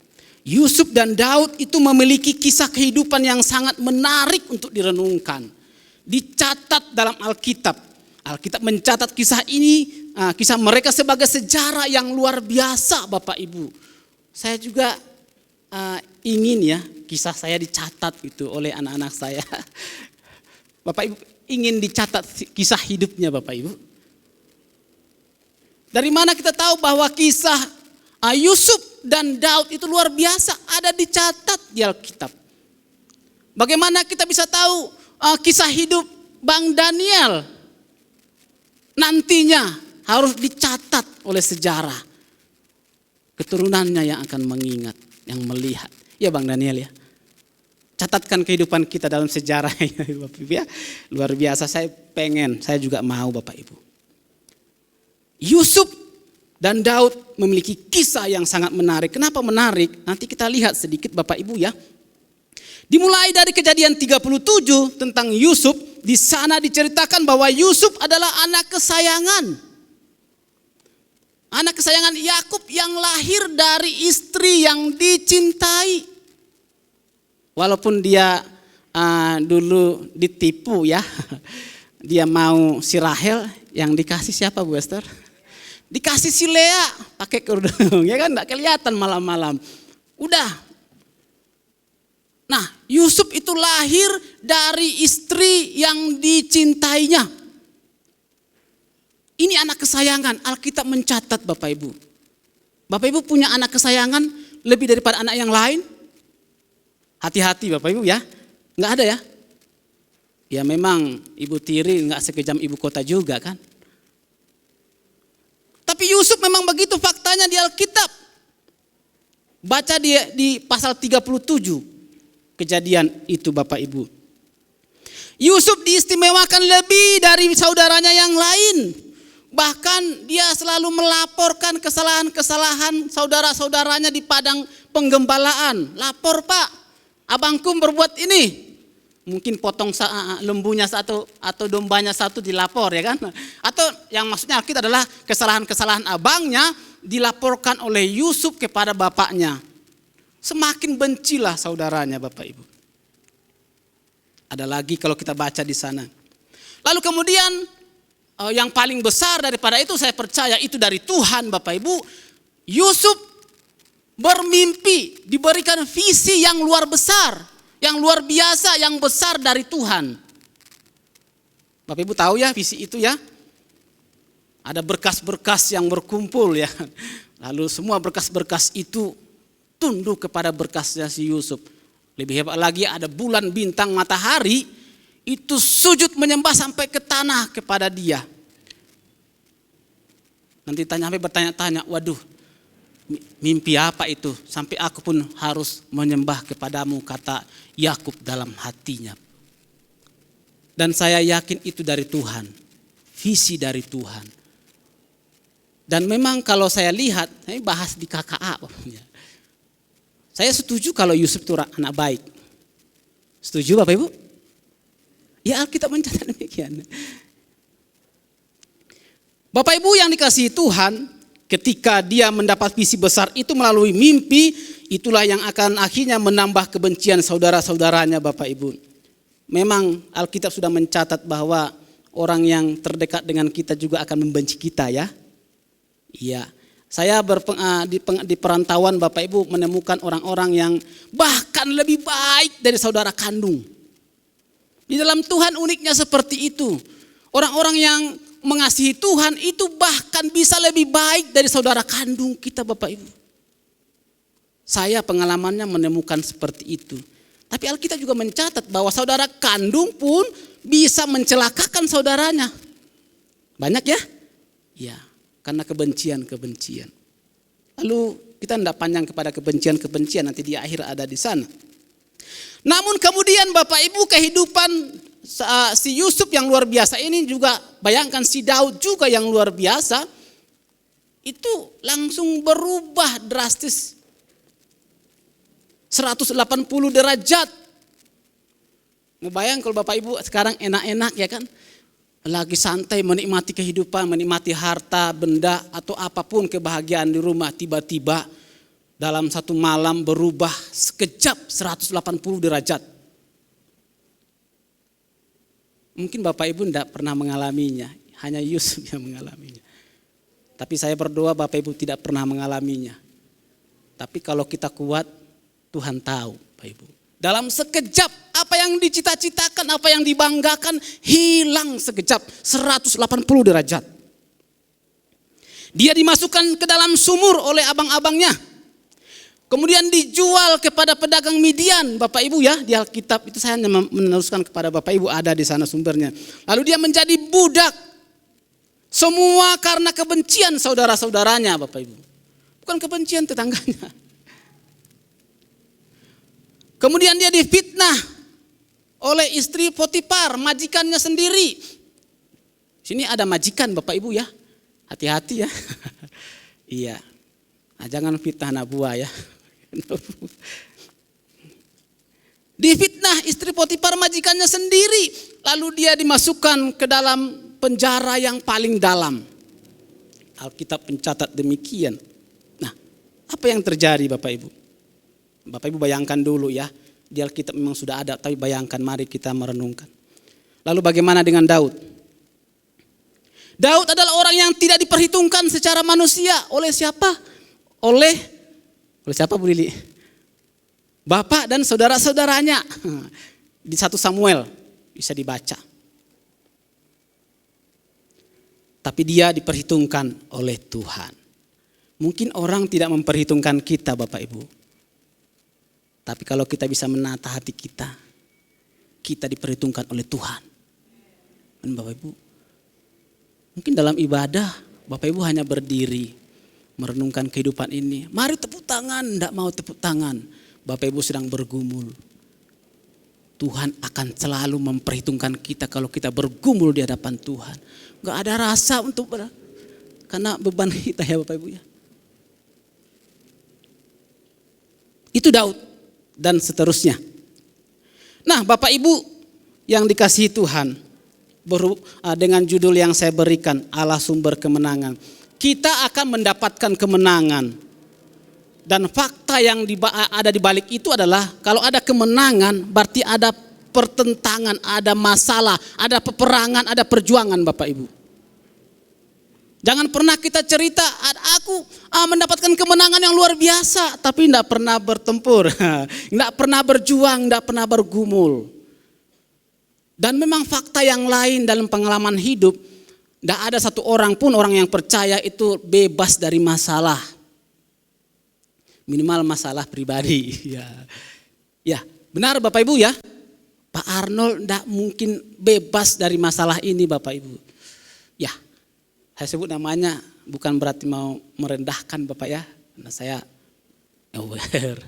Yusuf dan Daud itu memiliki kisah kehidupan yang sangat menarik untuk direnungkan. Dicatat dalam Alkitab. Alkitab mencatat kisah ini, kisah mereka sebagai sejarah yang luar biasa Bapak Ibu. Saya juga ingin ya kisah saya dicatat itu oleh anak-anak saya. Bapak Ibu ingin dicatat kisah hidupnya Bapak Ibu. Dari mana kita tahu bahwa kisah Yusuf dan Daud itu luar biasa ada dicatat di Alkitab. Bagaimana kita bisa tahu kisah hidup Bang Daniel nantinya harus dicatat oleh sejarah. Keturunannya yang akan mengingat, yang melihat. Ya Bang Daniel ya. catatkan kehidupan kita dalam sejarah Bapak Ibu ya. Luar biasa, saya juga mau Bapak Ibu. Yusuf dan Daud memiliki kisah yang sangat menarik. Kenapa menarik? Nanti kita lihat sedikit Bapak Ibu ya. Dimulai dari Kejadian 37 tentang Yusuf, di sana diceritakan bahwa Yusuf adalah anak kesayangan. Anak kesayangan Yakub yang lahir dari istri yang dicintai. Walaupun dia dulu ditipu ya. Dia mau si Rahel, yang dikasih siapa Bu Esther? Dikasih si Lea pakai kerudung, ya kan, enggak kelihatan malam-malam. Udah. Nah, Yusuf itu lahir dari istri yang dicintainya. Ini anak kesayangan, Alkitab mencatat Bapak Ibu. Bapak Ibu punya anak kesayangan lebih daripada anak yang lain? Hati-hati Bapak Ibu ya, enggak ada ya. Ya memang Ibu Tiri enggak sekejam ibu kota juga kan. Tapi Yusuf memang begitu faktanya di Alkitab. Baca di pasal 37 Kejadian itu Bapak Ibu. Yusuf diistimewakan lebih dari saudaranya yang lain. Bahkan dia selalu melaporkan kesalahan-kesalahan saudara-saudaranya di padang penggembalaan. Lapor Pak, abangku berbuat ini. Mungkin potong lembunya satu atau dombanya satu dilapor ya kan. Atau yang maksudnya kita adalah kesalahan-kesalahan abangnya dilaporkan oleh Yusuf kepada bapaknya. Semakin bencilah saudaranya Bapak Ibu. Ada lagi kalau kita baca di sana. Lalu kemudian yang paling besar daripada itu saya percaya itu dari Tuhan Bapak Ibu. Yusuf bermimpi, diberikan visi yang luar besar, yang luar biasa, yang besar dari Tuhan. Bapak Ibu tahu ya visi itu ya. Ada berkas-berkas yang berkumpul ya. Lalu semua berkas-berkas itu tunduk kepada berkasnya si Yusuf. Lebih hebat lagi ada bulan, bintang, matahari itu sujud menyembah sampai ke tanah kepada dia. Nanti sampai bertanya-tanya, waduh mimpi apa itu? Sampai aku pun harus menyembah kepadamu, kata Yakub dalam hatinya. Dan saya yakin itu dari Tuhan, visi dari Tuhan. Dan memang kalau saya lihat, saya bahas di KKA. Saya setuju kalau Yusuf itu anak baik. Setuju Bapak Ibu? Ya Alkitab mencatat demikian. Bapak Ibu yang dikasihi Tuhan, ketika dia mendapat visi besar itu melalui mimpi, itulah yang akan akhirnya menambah kebencian saudara-saudaranya Bapak Ibu. Memang Alkitab sudah mencatat bahwa orang yang terdekat dengan kita juga akan membenci kita ya. Iya. Saya di perantauan Bapak Ibu menemukan orang-orang yang bahkan lebih baik dari saudara kandung. Di dalam Tuhan uniknya seperti itu. Orang-orang yang mengasihi Tuhan itu bahkan bisa lebih baik dari saudara kandung kita Bapak Ibu. Saya pengalamannya menemukan seperti itu. Tapi Alkitab juga mencatat bahwa saudara kandung pun bisa mencelakakan saudaranya. Banyak ya? Ya, karena kebencian-kebencian. Lalu kita tidak panjang kepada kebencian-kebencian, nanti di akhir ada di sana. Namun kemudian Bapak Ibu kehidupan si Yusuf yang luar biasa ini juga, bayangkan si Daud juga yang luar biasa, itu langsung berubah drastis 180 derajat. Ngebayang kalau Bapak Ibu sekarang enak-enak ya kan, lagi santai menikmati kehidupan, menikmati harta, benda atau apapun kebahagiaan di rumah, tiba-tiba dalam satu malam berubah sekejap 180 derajat. Mungkin Bapak Ibu tidak pernah mengalaminya, hanya Yusuf yang mengalaminya. Tapi saya berdoa Bapak Ibu tidak pernah mengalaminya. Tapi kalau kita kuat, Tuhan tahu Bapak Ibu. Dalam sekejap apa yang dicita-citakan, apa yang dibanggakan hilang sekejap 180 derajat. Dia dimasukkan ke dalam sumur oleh abang-abangnya. Kemudian dijual kepada pedagang Midian, Bapak Ibu ya, di Alkitab itu saya meneruskan kepada Bapak Ibu, ada di sana sumbernya. Lalu dia menjadi budak. Semua karena kebencian saudara-saudaranya Bapak Ibu. Bukan kebencian tetangganya. Kemudian dia difitnah oleh istri Potifar, majikannya sendiri. Sini ada majikan Bapak Ibu ya. Hati-hati ya. Iya. Nah, jangan fitnah anak buah ya. Difitnah istri Potifar, majikannya sendiri. Lalu dia dimasukkan ke dalam penjara yang paling dalam. Alkitab mencatat demikian. Nah, apa yang terjadi Bapak Ibu? Bapak Ibu bayangkan dulu ya. Di Alkitab memang sudah ada, tapi bayangkan, mari kita merenungkan. Lalu bagaimana dengan Daud? Daud adalah orang yang tidak diperhitungkan secara manusia. Oleh siapa? Oleh siapa Bu Lili? Bapak dan saudara-saudaranya. Di 1 Samuel bisa dibaca. Tapi dia diperhitungkan oleh Tuhan. Mungkin orang tidak memperhitungkan kita Bapak Ibu. Tapi kalau kita bisa menata hati kita, kita diperhitungkan oleh Tuhan. Dan Bapak Ibu, mungkin dalam ibadah Bapak Ibu hanya berdiri, merenungkan kehidupan ini. Mari tepuk tangan, enggak mau tepuk tangan. Bapak Ibu sedang bergumul. Tuhan akan selalu memperhitungkan kita kalau kita bergumul di hadapan Tuhan. Enggak ada rasa untuk karena beban kita ya Bapak Ibu ya. Itu Daud dan seterusnya. Nah Bapak Ibu yang dikasihi Tuhan, dengan judul yang saya berikan, Allah sumber kemenangan. Kita akan mendapatkan kemenangan. Dan fakta yang ada di balik itu adalah kalau ada kemenangan berarti ada pertentangan, ada masalah, ada peperangan, ada perjuangan Bapak Ibu. Jangan pernah kita cerita, aku mendapatkan kemenangan yang luar biasa, tapi tidak pernah bertempur, tidak pernah berjuang, tidak pernah bergumul. Dan memang fakta yang lain dalam pengalaman hidup, tidak ada satu orang pun orang yang percaya itu bebas dari masalah. Minimal masalah pribadi. Ya, benar Bapak Ibu ya. Pak Arnold tidak mungkin bebas dari masalah ini Bapak Ibu. Ya, saya sebut namanya bukan berarti mau merendahkan Bapak ya. Karena saya aware.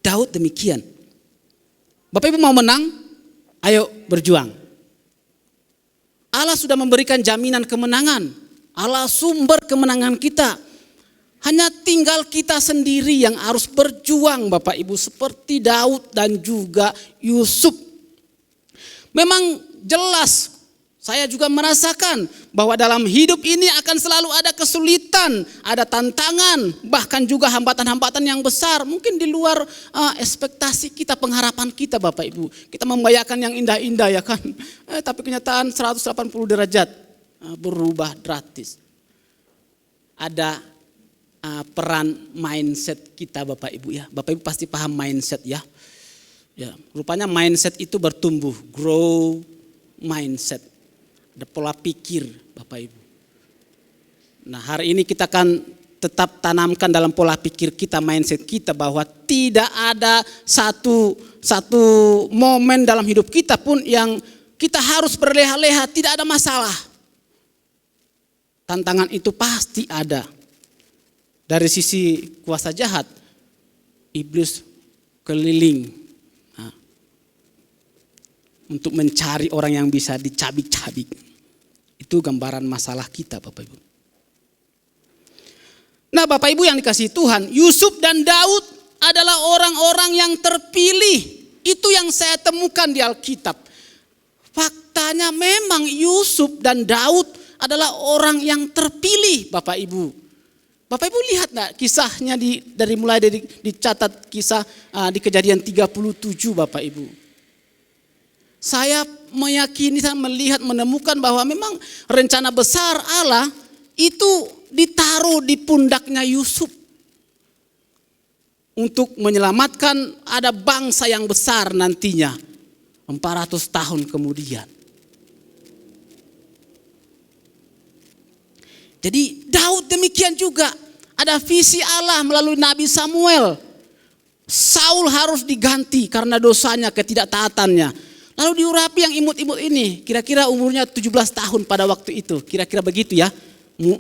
Daud demikian. Bapak Ibu mau menang? Ayo berjuang. Allah sudah memberikan jaminan kemenangan. Allah sumber kemenangan kita. Hanya tinggal kita sendiri yang harus berjuang Bapak Ibu seperti Daud dan juga Yusuf. Memang jelas saya juga merasakan bahwa dalam hidup ini akan selalu ada kesulitan, ada tantangan, bahkan juga hambatan-hambatan yang besar. Mungkin di luar ekspektasi kita, pengharapan kita Bapak Ibu. Kita membayangkan yang indah-indah ya kan. Tapi kenyataan 180 derajat berubah drastis. Ada peran mindset kita Bapak Ibu ya. Bapak Ibu pasti paham mindset ya. Ya, rupanya mindset itu bertumbuh, grow mindset. Ada pola pikir Bapak Ibu. Nah, hari ini kita akan tetap tanamkan dalam pola pikir kita, mindset kita bahwa tidak ada satu momen dalam hidup kita pun yang kita harus berleha-leha, tidak ada masalah. Tantangan itu pasti ada. Dari sisi kuasa jahat, iblis keliling untuk mencari orang yang bisa dicabik-cabik. Itu gambaran masalah kita Bapak Ibu. Nah Bapak Ibu yang dikasihi Tuhan, Yusuf dan Daud adalah orang-orang yang terpilih. Itu yang saya temukan di Alkitab. Faktanya memang Yusuf dan Daud adalah orang yang terpilih Bapak Ibu. Bapak Ibu lihat enggak kisahnya dari mulai dicatat kisah di Kejadian 37 Bapak Ibu. Saya meyakini, saya melihat, menemukan bahwa memang rencana besar Allah itu ditaruh di pundaknya Yusuf. Untuk menyelamatkan ada bangsa yang besar nantinya 400 tahun kemudian. Jadi Daud demikian juga. Ada visi Allah melalui Nabi Samuel. Saul harus diganti karena dosanya, ketidaktaatannya. Lalu diurapi yang imut-imut ini. Kira-kira umurnya 17 tahun pada waktu itu. Kira-kira begitu ya.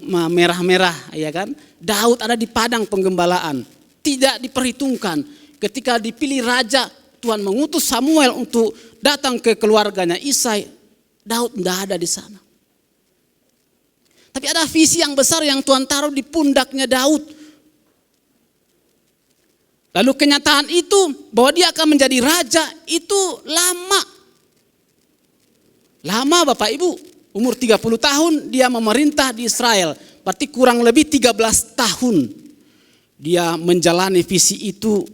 Merah-merah ya kan. Daud ada di padang penggembalaan. Tidak diperhitungkan. ketika dipilih raja, Tuhan mengutus Samuel untuk datang ke keluarganya Isai, Daud tidak ada di sana. Tapi ada visi yang besar yang Tuhan taruh di pundaknya Daud. Lalu kenyataan itu bahwa dia akan menjadi raja itu lama. Lama Bapak Ibu, umur 30 tahun dia memerintah di Israel. Berarti kurang lebih 13 tahun dia menjalani visi itu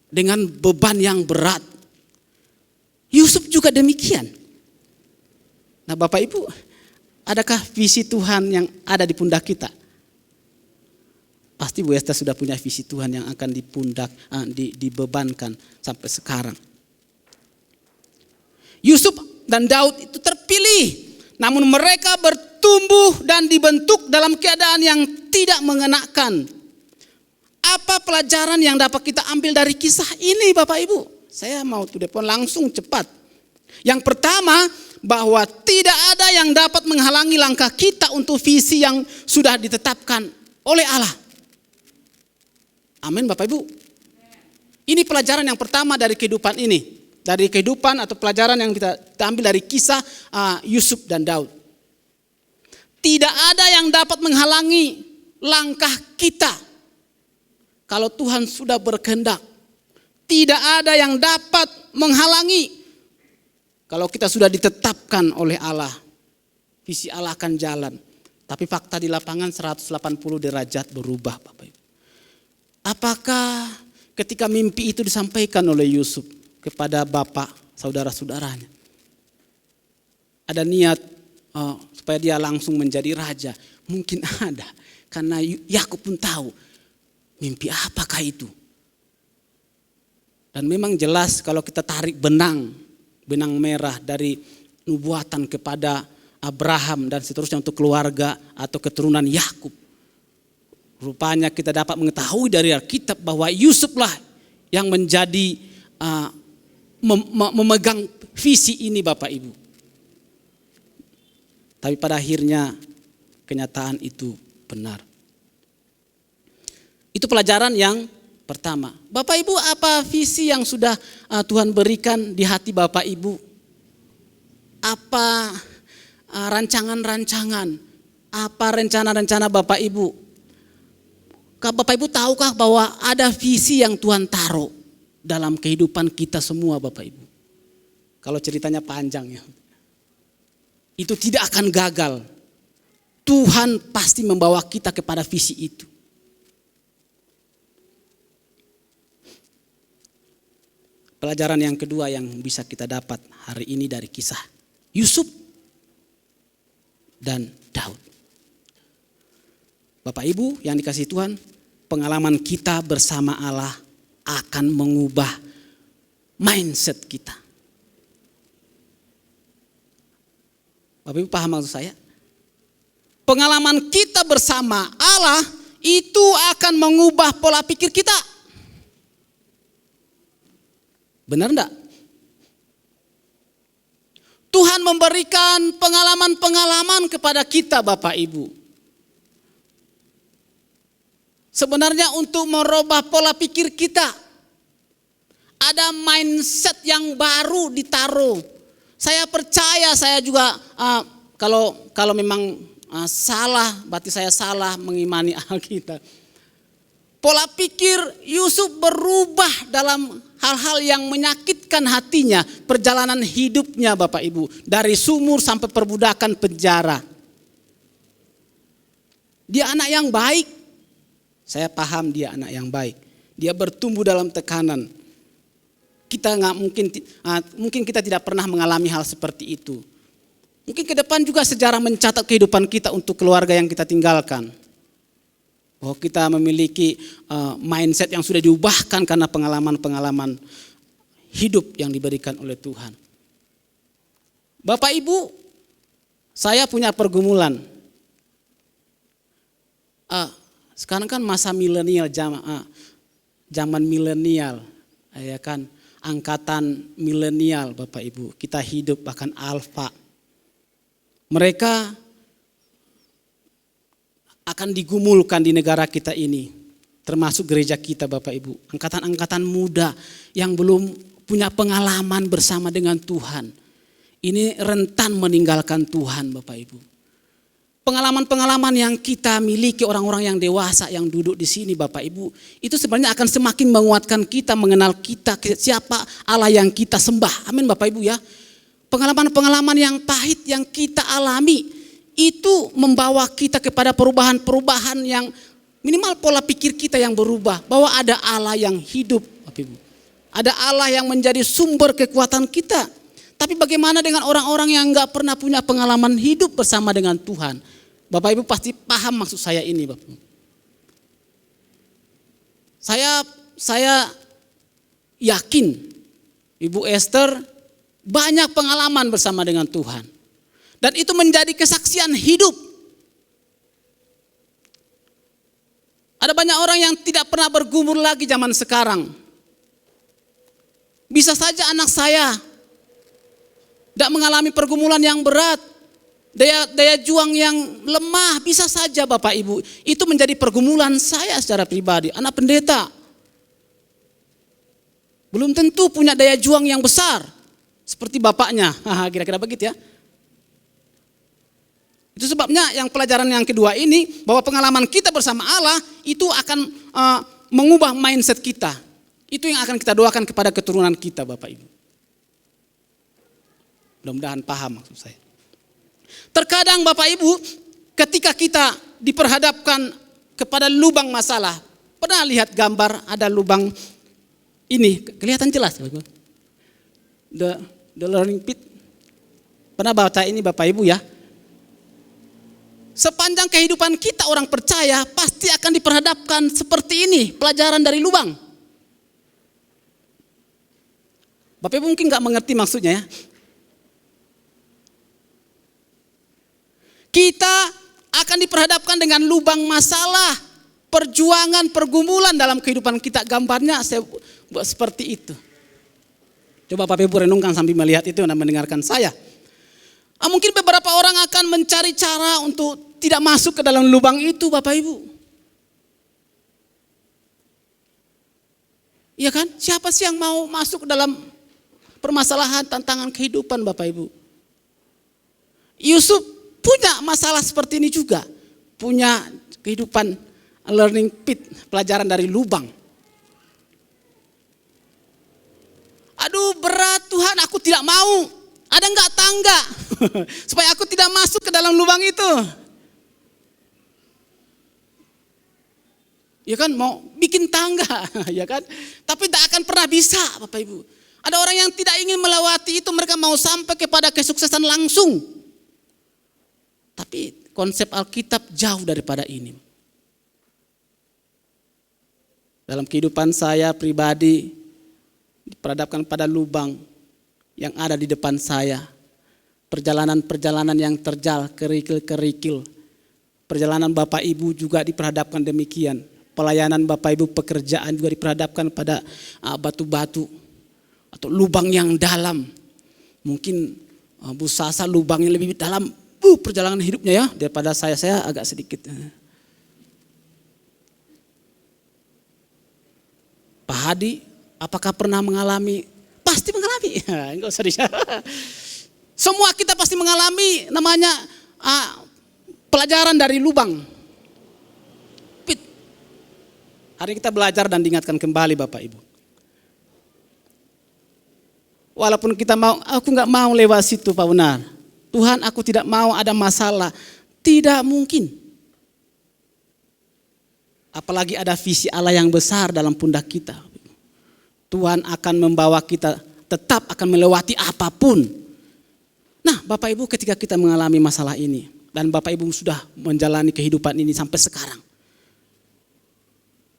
dengan beban yang berat. Yusuf juga demikian. Nah Bapak Ibu, adakah visi Tuhan yang ada di pundak kita? Pasti Bu Esther sudah punya visi Tuhan yang akan dibebankan sampai sekarang. Yusuf dan Daud itu terpilih, namun mereka bertumbuh dan dibentuk dalam keadaan yang tidak mengenakan. Apa pelajaran yang dapat kita ambil dari kisah ini Bapak Ibu? Saya mau to the point langsung cepat. Yang pertama, bahwa tidak ada yang dapat menghalangi langkah kita untuk visi yang sudah ditetapkan oleh Allah. Amin Bapak Ibu. Ini pelajaran yang pertama dari kehidupan ini. Dari kehidupan atau pelajaran yang kita ambil dari kisah Yusuf dan Daud. Tidak ada yang dapat menghalangi langkah kita. Kalau Tuhan sudah berkehendak, tidak ada yang dapat menghalangi. Kalau kita sudah ditetapkan oleh Allah, visi Allah akan jalan. Tapi fakta di lapangan 180 derajat berubah Bapak Ibu. Apakah ketika mimpi itu disampaikan oleh Yusuf kepada bapak saudara-saudaranya, ada niat supaya dia langsung menjadi raja? Mungkin ada, karena Yakub pun tahu mimpi apakah itu. Dan memang jelas kalau kita tarik benang merah dari nubuatan kepada Abraham dan seterusnya untuk keluarga atau keturunan Yakub. Rupanya kita dapat mengetahui dari Alkitab bahwa Yusuflah yang menjadi memegang visi ini Bapak Ibu. Tapi pada akhirnya kenyataan itu benar. Itu pelajaran yang pertama. Bapak Ibu, apa visi yang sudah Tuhan berikan di hati Bapak Ibu? Apa rancangan-rancangan? Apa rencana-rencana Bapak Ibu? Bapak Ibu tahukah bahwa ada visi yang Tuhan taruh dalam kehidupan kita semua Bapak Ibu? Kalau ceritanya panjang ya. Itu tidak akan gagal. Tuhan pasti membawa kita kepada visi itu. Pelajaran yang kedua yang bisa kita dapat hari ini dari kisah Yusuf dan Daud. Bapak Ibu yang dikasihi Tuhan, pengalaman kita bersama Allah akan mengubah mindset kita. Bapak Ibu paham maksud saya? Pengalaman kita bersama Allah itu akan mengubah pola pikir kita. Benar enggak? Tuhan memberikan pengalaman-pengalaman kepada kita Bapak Ibu. Sebenarnya untuk merubah pola pikir kita. Ada mindset yang baru ditaruh. Saya percaya saya juga kalau memang salah, berarti saya salah mengimani Alkitab. Pola pikir Yusuf berubah dalam hal-hal yang menyakitkan hatinya, perjalanan hidupnya Bapak Ibu, dari sumur sampai perbudakan penjara. Dia anak yang baik. Saya paham dia anak yang baik. Dia bertumbuh dalam tekanan. Kita mungkin kita tidak pernah mengalami hal seperti itu. Mungkin ke depan juga sejarah mencatat kehidupan kita untuk keluarga yang kita tinggalkan. Bahwa kita memiliki mindset yang sudah diubahkan karena pengalaman-pengalaman hidup yang diberikan oleh Tuhan. Bapak Ibu, saya punya pergumulan. Sekarang kan masa milenial, zaman milenial, ya kan, angkatan milenial Bapak Ibu. Kita hidup bahkan alfa. Mereka akan digumulkan di negara kita ini. termasuk gereja kita Bapak Ibu, angkatan-angkatan muda yang belum punya pengalaman bersama dengan Tuhan. Ini rentan meninggalkan Tuhan Bapak Ibu. Pengalaman-pengalaman yang kita miliki orang-orang yang dewasa yang duduk di sini Bapak Ibu, itu sebenarnya akan semakin menguatkan kita, mengenal kita siapa Allah yang kita sembah. Amin Bapak Ibu ya. Pengalaman-pengalaman yang pahit yang kita alami itu membawa kita kepada perubahan-perubahan yang minimal pola pikir kita yang berubah, bahwa ada Allah yang hidup Bapak Ibu. Ada Allah yang menjadi sumber kekuatan kita. Tapi bagaimana dengan orang-orang yang enggak pernah punya pengalaman hidup bersama dengan Tuhan? Bapak Ibu pasti paham maksud saya ini Bapak Ibu. Saya yakin Ibu Esther banyak pengalaman bersama dengan Tuhan. Dan itu menjadi kesaksian hidup. Ada banyak orang yang tidak pernah bergumul lagi zaman sekarang. Bisa saja anak saya tidak mengalami pergumulan yang berat, daya juang yang lemah, bisa saja Bapak Ibu. Itu menjadi pergumulan saya secara pribadi, anak pendeta. Belum tentu punya daya juang yang besar seperti bapaknya, kira-kira begitu ya. Itu sebabnya yang pelajaran yang kedua ini, bahwa pengalaman kita bersama Allah itu akan mengubah mindset kita. Itu yang akan kita doakan kepada keturunan kita Bapak Ibu. Mudah-mudahan paham maksud saya. Terkadang Bapak Ibu, ketika kita diperhadapkan kepada lubang masalah, pernah lihat gambar ada lubang ini, kelihatan jelas Bapak Ibu. The learning pit. Pernah baca ini Bapak Ibu ya? Sepanjang kehidupan kita orang percaya pasti akan diperhadapkan seperti ini, pelajaran dari lubang. Bapak Ibu mungkin gak mengerti maksudnya ya. Kita akan diperhadapkan dengan lubang masalah, perjuangan, pergumulan dalam kehidupan kita. Gambarnya saya buat seperti itu. Coba Bapak Ibu renungkan sambil melihat itu dan mendengarkan saya. Mungkin beberapa orang akan mencari cara untuk tidak masuk ke dalam lubang itu Bapak Ibu. Iya kan? Siapa sih yang mau masuk ke dalam permasalahan, tantangan kehidupan Bapak Ibu? Yusuf punya masalah seperti ini juga. Punya kehidupan learning pit, pelajaran dari lubang. Aduh berat Tuhan, aku tidak mau. Ada enggak tangga supaya aku tidak masuk ke dalam lubang itu? Ya kan, mau bikin tangga, ya kan? Tapi tidak akan pernah bisa Bapak Ibu. Ada orang yang tidak ingin melewati itu, mereka mau sampai kepada kesuksesan langsung. Tapi konsep Alkitab jauh daripada ini. Dalam kehidupan saya pribadi, diperhadapkan pada lubang yang ada di depan saya. Perjalanan-perjalanan yang terjal, kerikil-kerikil. Perjalanan Bapak Ibu juga diperhadapkan demikian. Pelayanan Bapak Ibu, pekerjaan juga diperhadapkan pada batu-batu. Atau lubang yang dalam. Mungkin Bu Sasa lubangnya lebih dalam. Perjalanan hidupnya ya, daripada saya agak sedikit. Pak Hadi, apakah pernah mengalami? Pasti mengalami. Enggak usah dijawab. Semua kita pasti mengalami namanya pelajaran dari lubang. Pit. Hari kita belajar dan diingatkan kembali Bapak Ibu. Walaupun kita mau, aku nggak mau lewat situ Pak Unar. Tuhan, aku tidak mau ada masalah. Tidak mungkin. Apalagi ada visi Allah yang besar dalam pundak kita. Tuhan akan membawa kita, tetap akan melewati apapun. Nah Bapak Ibu, ketika kita mengalami masalah ini, dan Bapak Ibu sudah menjalani kehidupan ini sampai sekarang.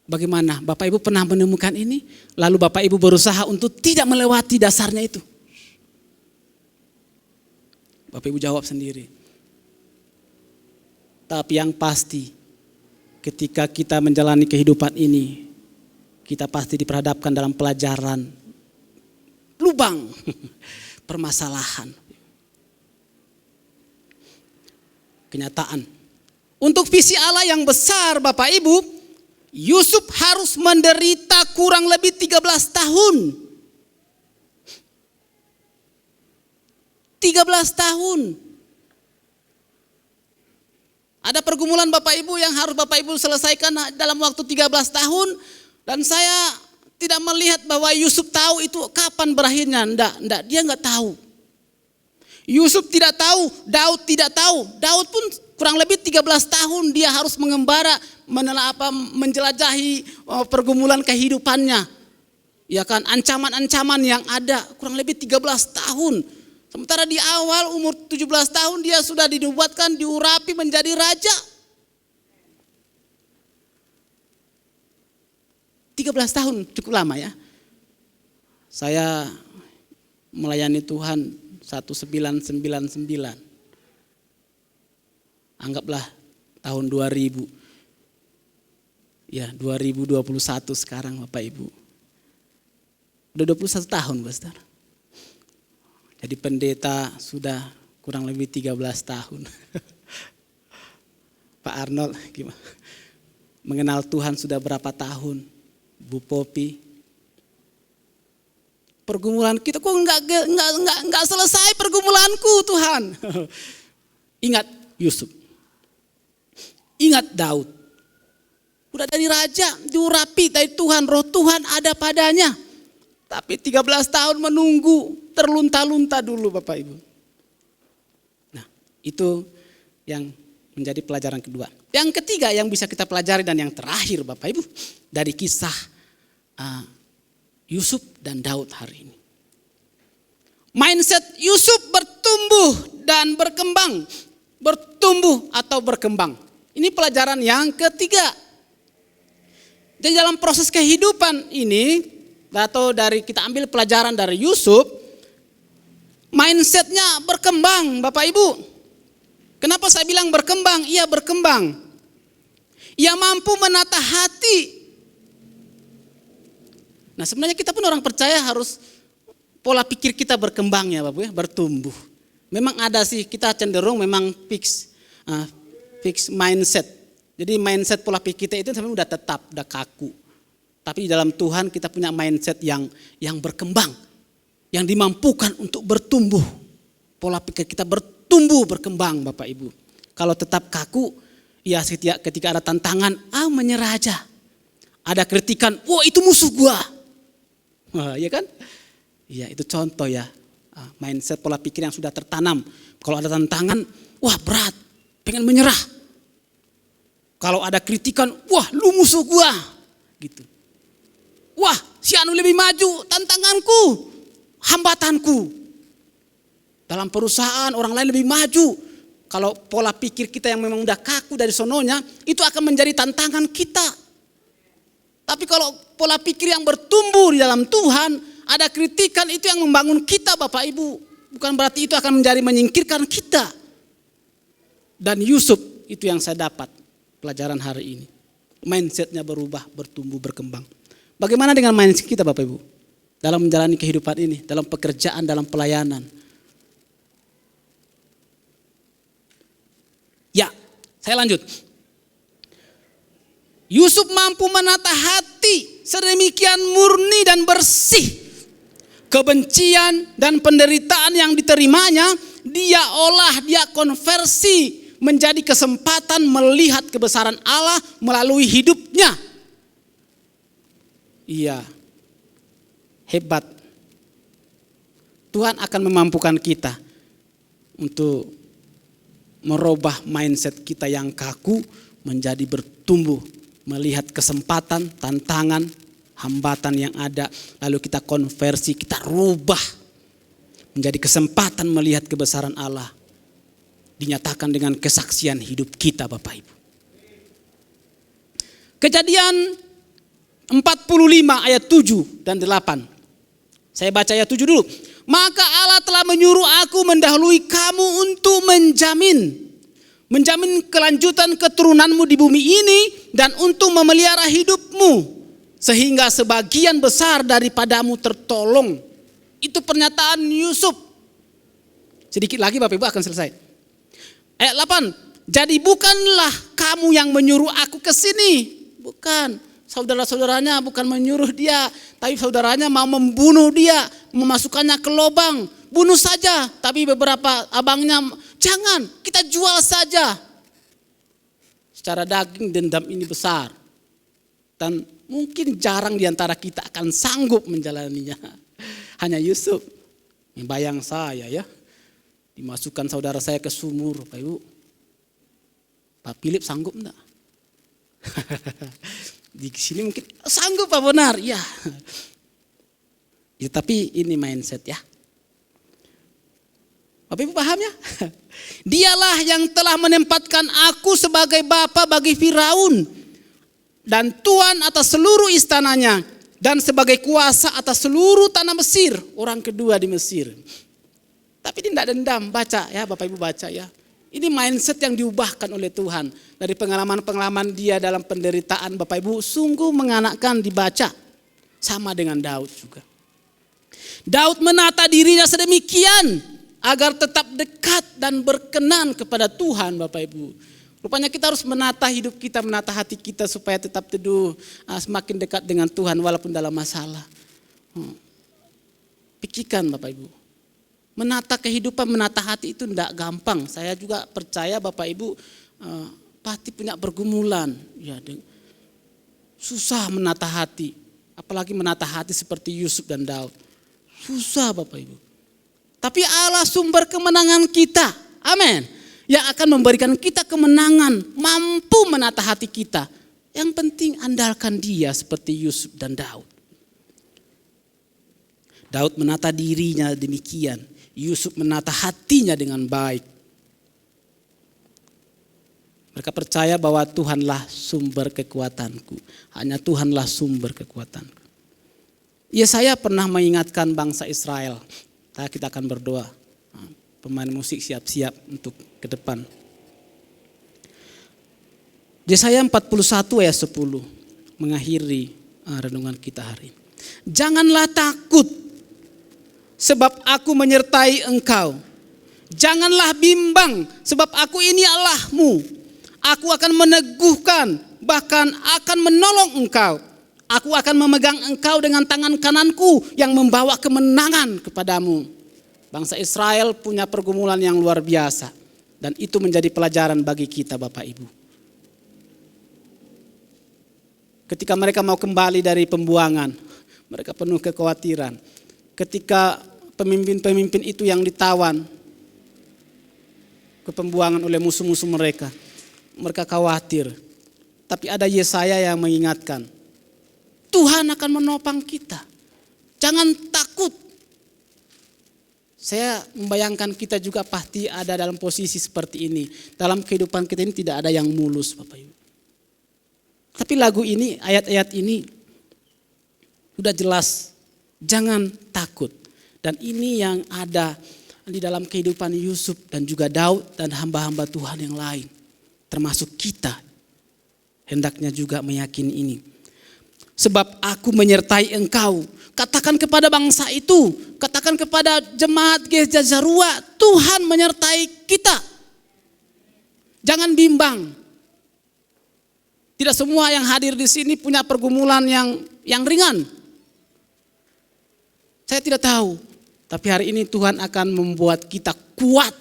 Bagaimana? Bapak Ibu pernah menemukan ini? Lalu Bapak Ibu berusaha untuk tidak melewati dasarnya itu. Bapak Ibu jawab sendiri. Tapi yang pasti, ketika kita menjalani kehidupan ini, kita pasti diperhadapkan dalam pelajaran lubang, permasalahan. Kenyataan. Untuk visi Allah yang besar Bapak Ibu, Yusuf harus menderita kurang lebih 13 tahun. 13 tahun. Ada pergumulan Bapak Ibu yang harus Bapak Ibu selesaikan dalam waktu 13 tahun. Dan saya tidak melihat bahwa Yusuf tahu itu kapan berakhirnya. Enggak, dia enggak tahu. Yusuf tidak tahu, Daud tidak tahu. Daud pun kurang lebih 13 tahun dia harus mengembara, menjelajahi pergumulan kehidupannya. Ya kan, ancaman-ancaman yang ada kurang lebih 13 tahun. Sementara di awal umur 17 tahun dia sudah dinubuatkan, diurapi menjadi raja. 13 tahun cukup lama ya. Saya melayani Tuhan 1999. Anggaplah tahun 2000. Ya, 2021 sekarang Bapak Ibu. Udah 21 tahun, Pastor. Jadi pendeta sudah kurang lebih 13 tahun. Pak Arnold gimana? Mengenal Tuhan sudah berapa tahun? Bu Popi. Pergumulan kita kok enggak selesai pergumulanku Tuhan. Ingat Yusuf. Ingat Daud. Udah dari raja, diurapi dari Tuhan, roh Tuhan ada padanya. Tapi 13 tahun menunggu, terlunta-lunta dulu Bapak Ibu. Nah, itu yang menjadi pelajaran kedua. Yang ketiga yang bisa kita pelajari dan yang terakhir Bapak Ibu, dari kisah Yusuf dan Daud hari ini. Mindset Yusuf bertumbuh dan berkembang. Bertumbuh atau berkembang. Ini pelajaran yang ketiga. Jadi dalam proses kehidupan ini, atau dari kita ambil pelajaran dari Yusuf, mindsetnya berkembang Bapak Ibu. Kenapa saya bilang berkembang? Ia berkembang. Ia mampu menata hati. Nah sebenarnya kita pun orang percaya harus pola pikir kita berkembang ya Bapak ya, bertumbuh. Memang ada sih, kita cenderung memang fix mindset. Jadi mindset pola pikir kita itu sebenarnya udah tetap, udah kaku. Tapi di dalam Tuhan kita punya mindset yang berkembang. Yang dimampukan untuk bertumbuh. Pola pikir kita bertumbuh, berkembang Bapak Ibu. Kalau tetap kaku, ya ketika ada tantangan, menyerah aja. Ada kritikan, wah itu musuh gua. Wah, ya kan? Iya itu contoh ya. Mindset pola pikir yang sudah tertanam. Kalau ada tantangan, wah berat, pengen menyerah. Kalau ada kritikan, wah lu musuh gua. Gitu. Wah, si anu lebih maju, tantanganku, hambatanku. Dalam perusahaan orang lain lebih maju. Kalau pola pikir kita yang memang udah kaku dari sononya, itu akan menjadi tantangan kita. Tapi kalau pola pikir yang bertumbuh di dalam Tuhan, ada kritikan itu yang membangun kita Bapak Ibu. Bukan berarti itu akan menjadi menyingkirkan kita. Dan Yusuf itu yang saya dapat pelajaran hari ini. Mindsetnya berubah, bertumbuh, berkembang. Bagaimana dengan mindset kita Bapak Ibu? Dalam menjalani kehidupan ini, dalam pekerjaan, dalam pelayanan. Ya, saya lanjut. Yusuf mampu menata hati sedemikian murni dan bersih. Kebencian dan penderitaan yang diterimanya, dia olah, dia konversi menjadi kesempatan melihat kebesaran Allah melalui hidupnya. Iya, hebat. Tuhan akan memampukan kita untuk merubah mindset kita yang kaku menjadi bertumbuh, melihat kesempatan, tantangan, hambatan yang ada, lalu kita konversi, kita rubah menjadi kesempatan melihat kebesaran Allah, dinyatakan dengan kesaksian hidup kita Bapak Ibu. Kejadian 45 ayat 7 dan 8. Saya baca ayat 7 dulu. Maka Allah telah menyuruh aku mendahului kamu untuk menjamin kelanjutan keturunanmu di bumi ini dan untuk memelihara hidupmu sehingga sebagian besar daripadamu tertolong. Itu pernyataan Yusuf. Sedikit lagi Bapak Ibu akan selesai. Ayat 8. Jadi bukanlah kamu yang menyuruh aku ke sini Bukan. Saudara-saudaranya bukan menyuruh dia, tapi saudaranya mau membunuh dia, memasukkannya ke lubang. Bunuh saja, tapi beberapa abangnya, jangan, kita jual saja. Secara daging dendam ini besar. Dan mungkin jarang di antara kita akan sanggup menjalaninya. Hanya Yusuf, membayang saya ya, dimasukkan saudara saya ke sumur, Pak Ibu. Pak Philip sanggup enggak? Di sini mungkin sanggup Pak Bonar, ya. Ya tapi ini mindset ya. Bapak Ibu paham ya? Dialah yang telah menempatkan aku sebagai bapa bagi Firaun dan tuan atas seluruh istananya dan sebagai kuasa atas seluruh tanah Mesir, orang kedua di Mesir. Tapi dia tidak dendam, baca ya Bapak Ibu baca ya. Ini mindset yang diubahkan oleh Tuhan. Dari pengalaman-pengalaman dia dalam penderitaan Bapak Ibu sungguh menganakkan dibaca. Sama dengan Daud juga. Daud menata dirinya sedemikian agar tetap dekat dan berkenan kepada Tuhan Bapak Ibu. Rupanya kita harus menata hidup kita, menata hati kita supaya tetap teduh, semakin dekat dengan Tuhan walaupun dalam masalah. Pikirkan Bapak Ibu. Menata kehidupan, menata hati itu tidak gampang. Saya juga percaya Bapak Ibu pasti punya pergumulan. Ya, susah menata hati. Apalagi menata hati seperti Yusuf dan Daud. Susah Bapak Ibu. Tapi Allah sumber kemenangan kita. Amin. Yang akan memberikan kita kemenangan. Mampu menata hati kita. Yang penting andalkan dia seperti Yusuf dan Daud. Daud menata dirinya demikian. Yusuf menata hatinya dengan baik. Mereka percaya bahwa Tuhanlah sumber kekuatanku. Hanya Tuhanlah sumber kekuatanku. Yesaya pernah mengingatkan bangsa Israel. Kita akan berdoa. Pemain musik siap-siap untuk ke depan. Yesaya 41 ayat 10 mengakhiri renungan kita hari ini. Janganlah takut, sebab aku menyertai engkau. Janganlah bimbang, sebab aku ini Allahmu. Aku akan meneguhkan, bahkan akan menolong engkau. Aku akan memegang engkau dengan tangan kananku yang membawa kemenangan kepadamu. Bangsa Israel punya pergumulan yang luar biasa. Dan itu menjadi pelajaran bagi kita Bapak Ibu. Ketika mereka mau kembali dari pembuangan, mereka penuh kekhawatiran. Ketika pemimpin-pemimpin itu yang ditawan ke pembuangan oleh musuh-musuh mereka, mereka khawatir. Tapi ada Yesaya yang mengingatkan, Tuhan akan menopang kita. Jangan takut. Saya membayangkan kita juga pasti ada dalam posisi seperti ini. Dalam kehidupan kita ini tidak ada yang mulus Bapak Ibu. Tapi lagu ini, ayat-ayat ini sudah jelas. Jangan takut. Dan ini yang ada di dalam kehidupan Yusuf dan juga Daud dan hamba-hamba Tuhan yang lain. Termasuk kita. Hendaknya juga meyakini ini. Sebab aku menyertai engkau. Katakan kepada bangsa itu. Katakan kepada jemaat Gereja Zarua. Tuhan menyertai kita. Jangan bimbang. Tidak semua yang hadir di sini punya pergumulan yang ringan. Saya tidak tahu. Tapi hari ini Tuhan akan membuat kita kuat.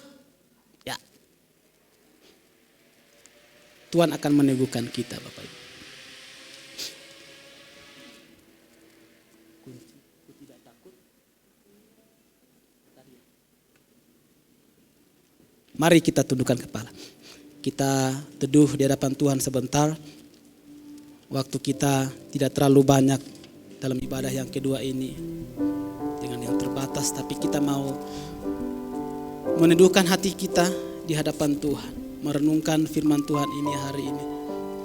Ya. Tuhan akan meneguhkan kita Bapak Ibu. Mari kita tundukkan kepala. Kita teduh di hadapan Tuhan sebentar. Waktu kita tidak terlalu banyak dalam ibadah yang kedua ini. Dengan yang terbatas, tapi kita mau meneduhkan hati kita di hadapan Tuhan. Merenungkan firman Tuhan ini hari ini.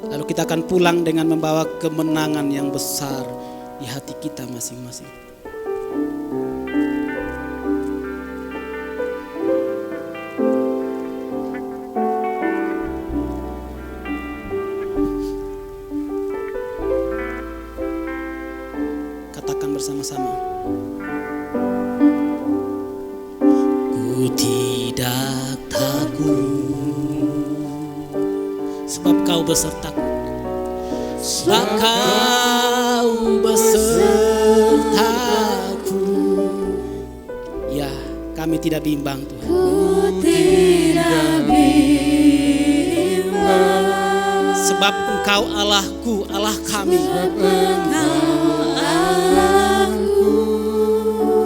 Lalu kita akan pulang dengan membawa kemenangan yang besar di hati kita masing-masing. Bersama-sama. Ku tidak takut, sebab kau besertaku. sebab Kau besertaku. Ya, kami tidak bimbang Tuhan. Sebab Engkau Allahku, Allah kami.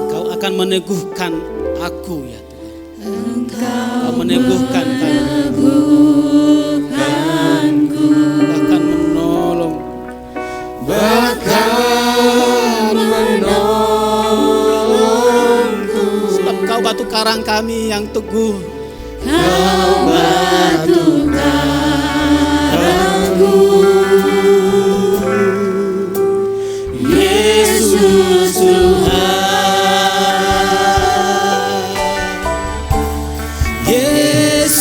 Engkau akan meneguhkan aku ya Tuhan. Engkau meneguhkan kami. Bahkan menolong. Sebab Kau batu karang kami yang teguh. Kau batu karangku, Yesus Tuhan.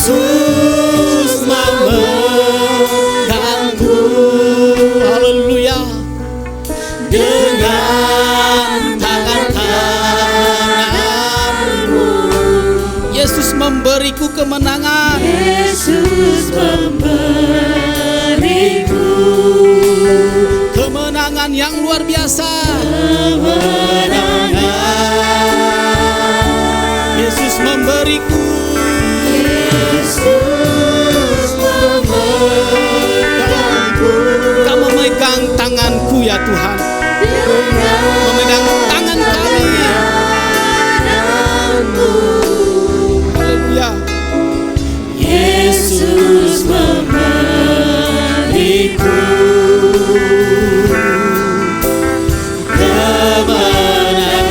Yesus memegangku, Haleluya. dengan tangan kananmu. Yesus memberiku kemenangan. Yesus memberiku Kemenangan yang luar biasa. Yesus memberiku. Yesus memegangku, Kau memegang tanganku ya Tuhan. Memegang tangan kami. Haleluya. Yesus memberiku kemenangan.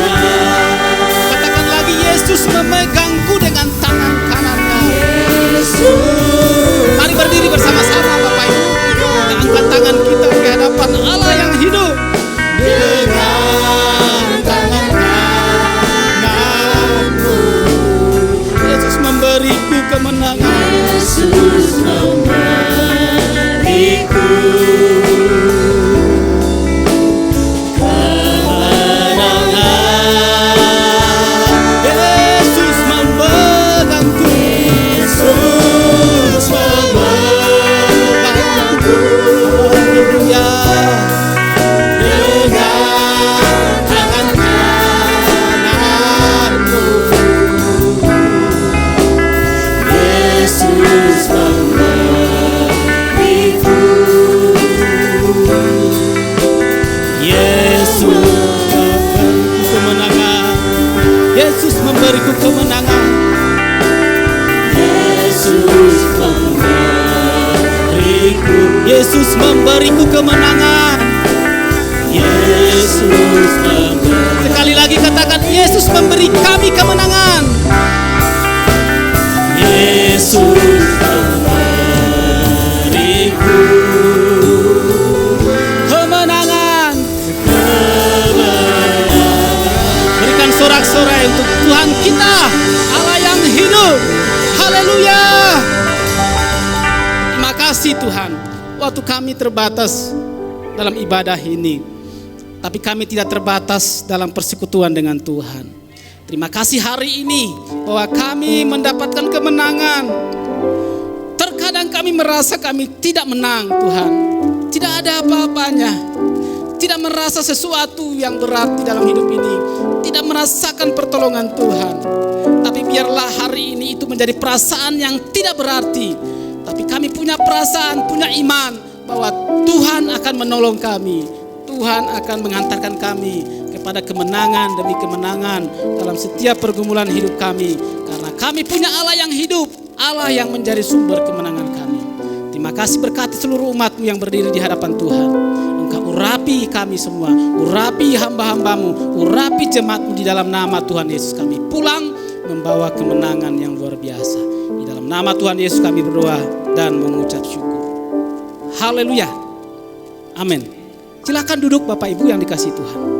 Katakan lagi, Yesus memegangku dengan tangan kanannya. Yesus Mari berdiri bersama-sama Bapak Ibu. Kita angkat tangan kita di hadapan Allah yang hidup. dengan tangan kananmu. Yesus memberiku kemenangan. Yesus memberiku kemenangan. Yesus memegangku. Yesus memegangku Haleluya. dengan tangan kananmu. Yesus memberiku, Yesus memberiku kemenangan. Yesus memberiku kemenangan. Yesus memberiku, Yesus memberiku kemenangan. Yesus memberiku, Sekali lagi katakan, Yesus memberi kami kemenangan. Yesus memberiku Kemenangan. Berikan sorak-sorai untuk Tuhan kita, Allah yang hidup. Haleluya. Terima kasih Tuhan. Waktu kami terbatas dalam ibadah ini, tapi kami tidak terbatas dalam persekutuan dengan Tuhan. Terima kasih hari ini bahwa kami mendapatkan kemenangan. Terkadang kami merasa kami tidak menang Tuhan. Tidak ada apa-apanya. Tidak merasa sesuatu yang berat di dalam hidup ini. Tidak merasakan pertolongan Tuhan. Tapi biarlah hari ini itu menjadi perasaan yang tidak berarti. Tapi kami punya perasaan, punya iman bahwa Tuhan akan menolong kami. Tuhan akan mengantarkan kami kepada kemenangan demi kemenangan dalam setiap pergumulan hidup kami. Karena kami punya Allah yang hidup, Allah yang menjadi sumber kemenangan kami. Terima kasih, berkati seluruh umat-Mu yang berdiri di hadapan Tuhan. Engkau urapi kami semua, urapi hamba-hamba-Mu, urapi jemaat-Mu di dalam nama Tuhan Yesus. Kami pulang membawa kemenangan yang luar biasa. Di dalam nama Tuhan Yesus kami berdoa dan mengucap syukur. Haleluya. Amin. Silakan duduk Bapak Ibu yang dikasihi Tuhan.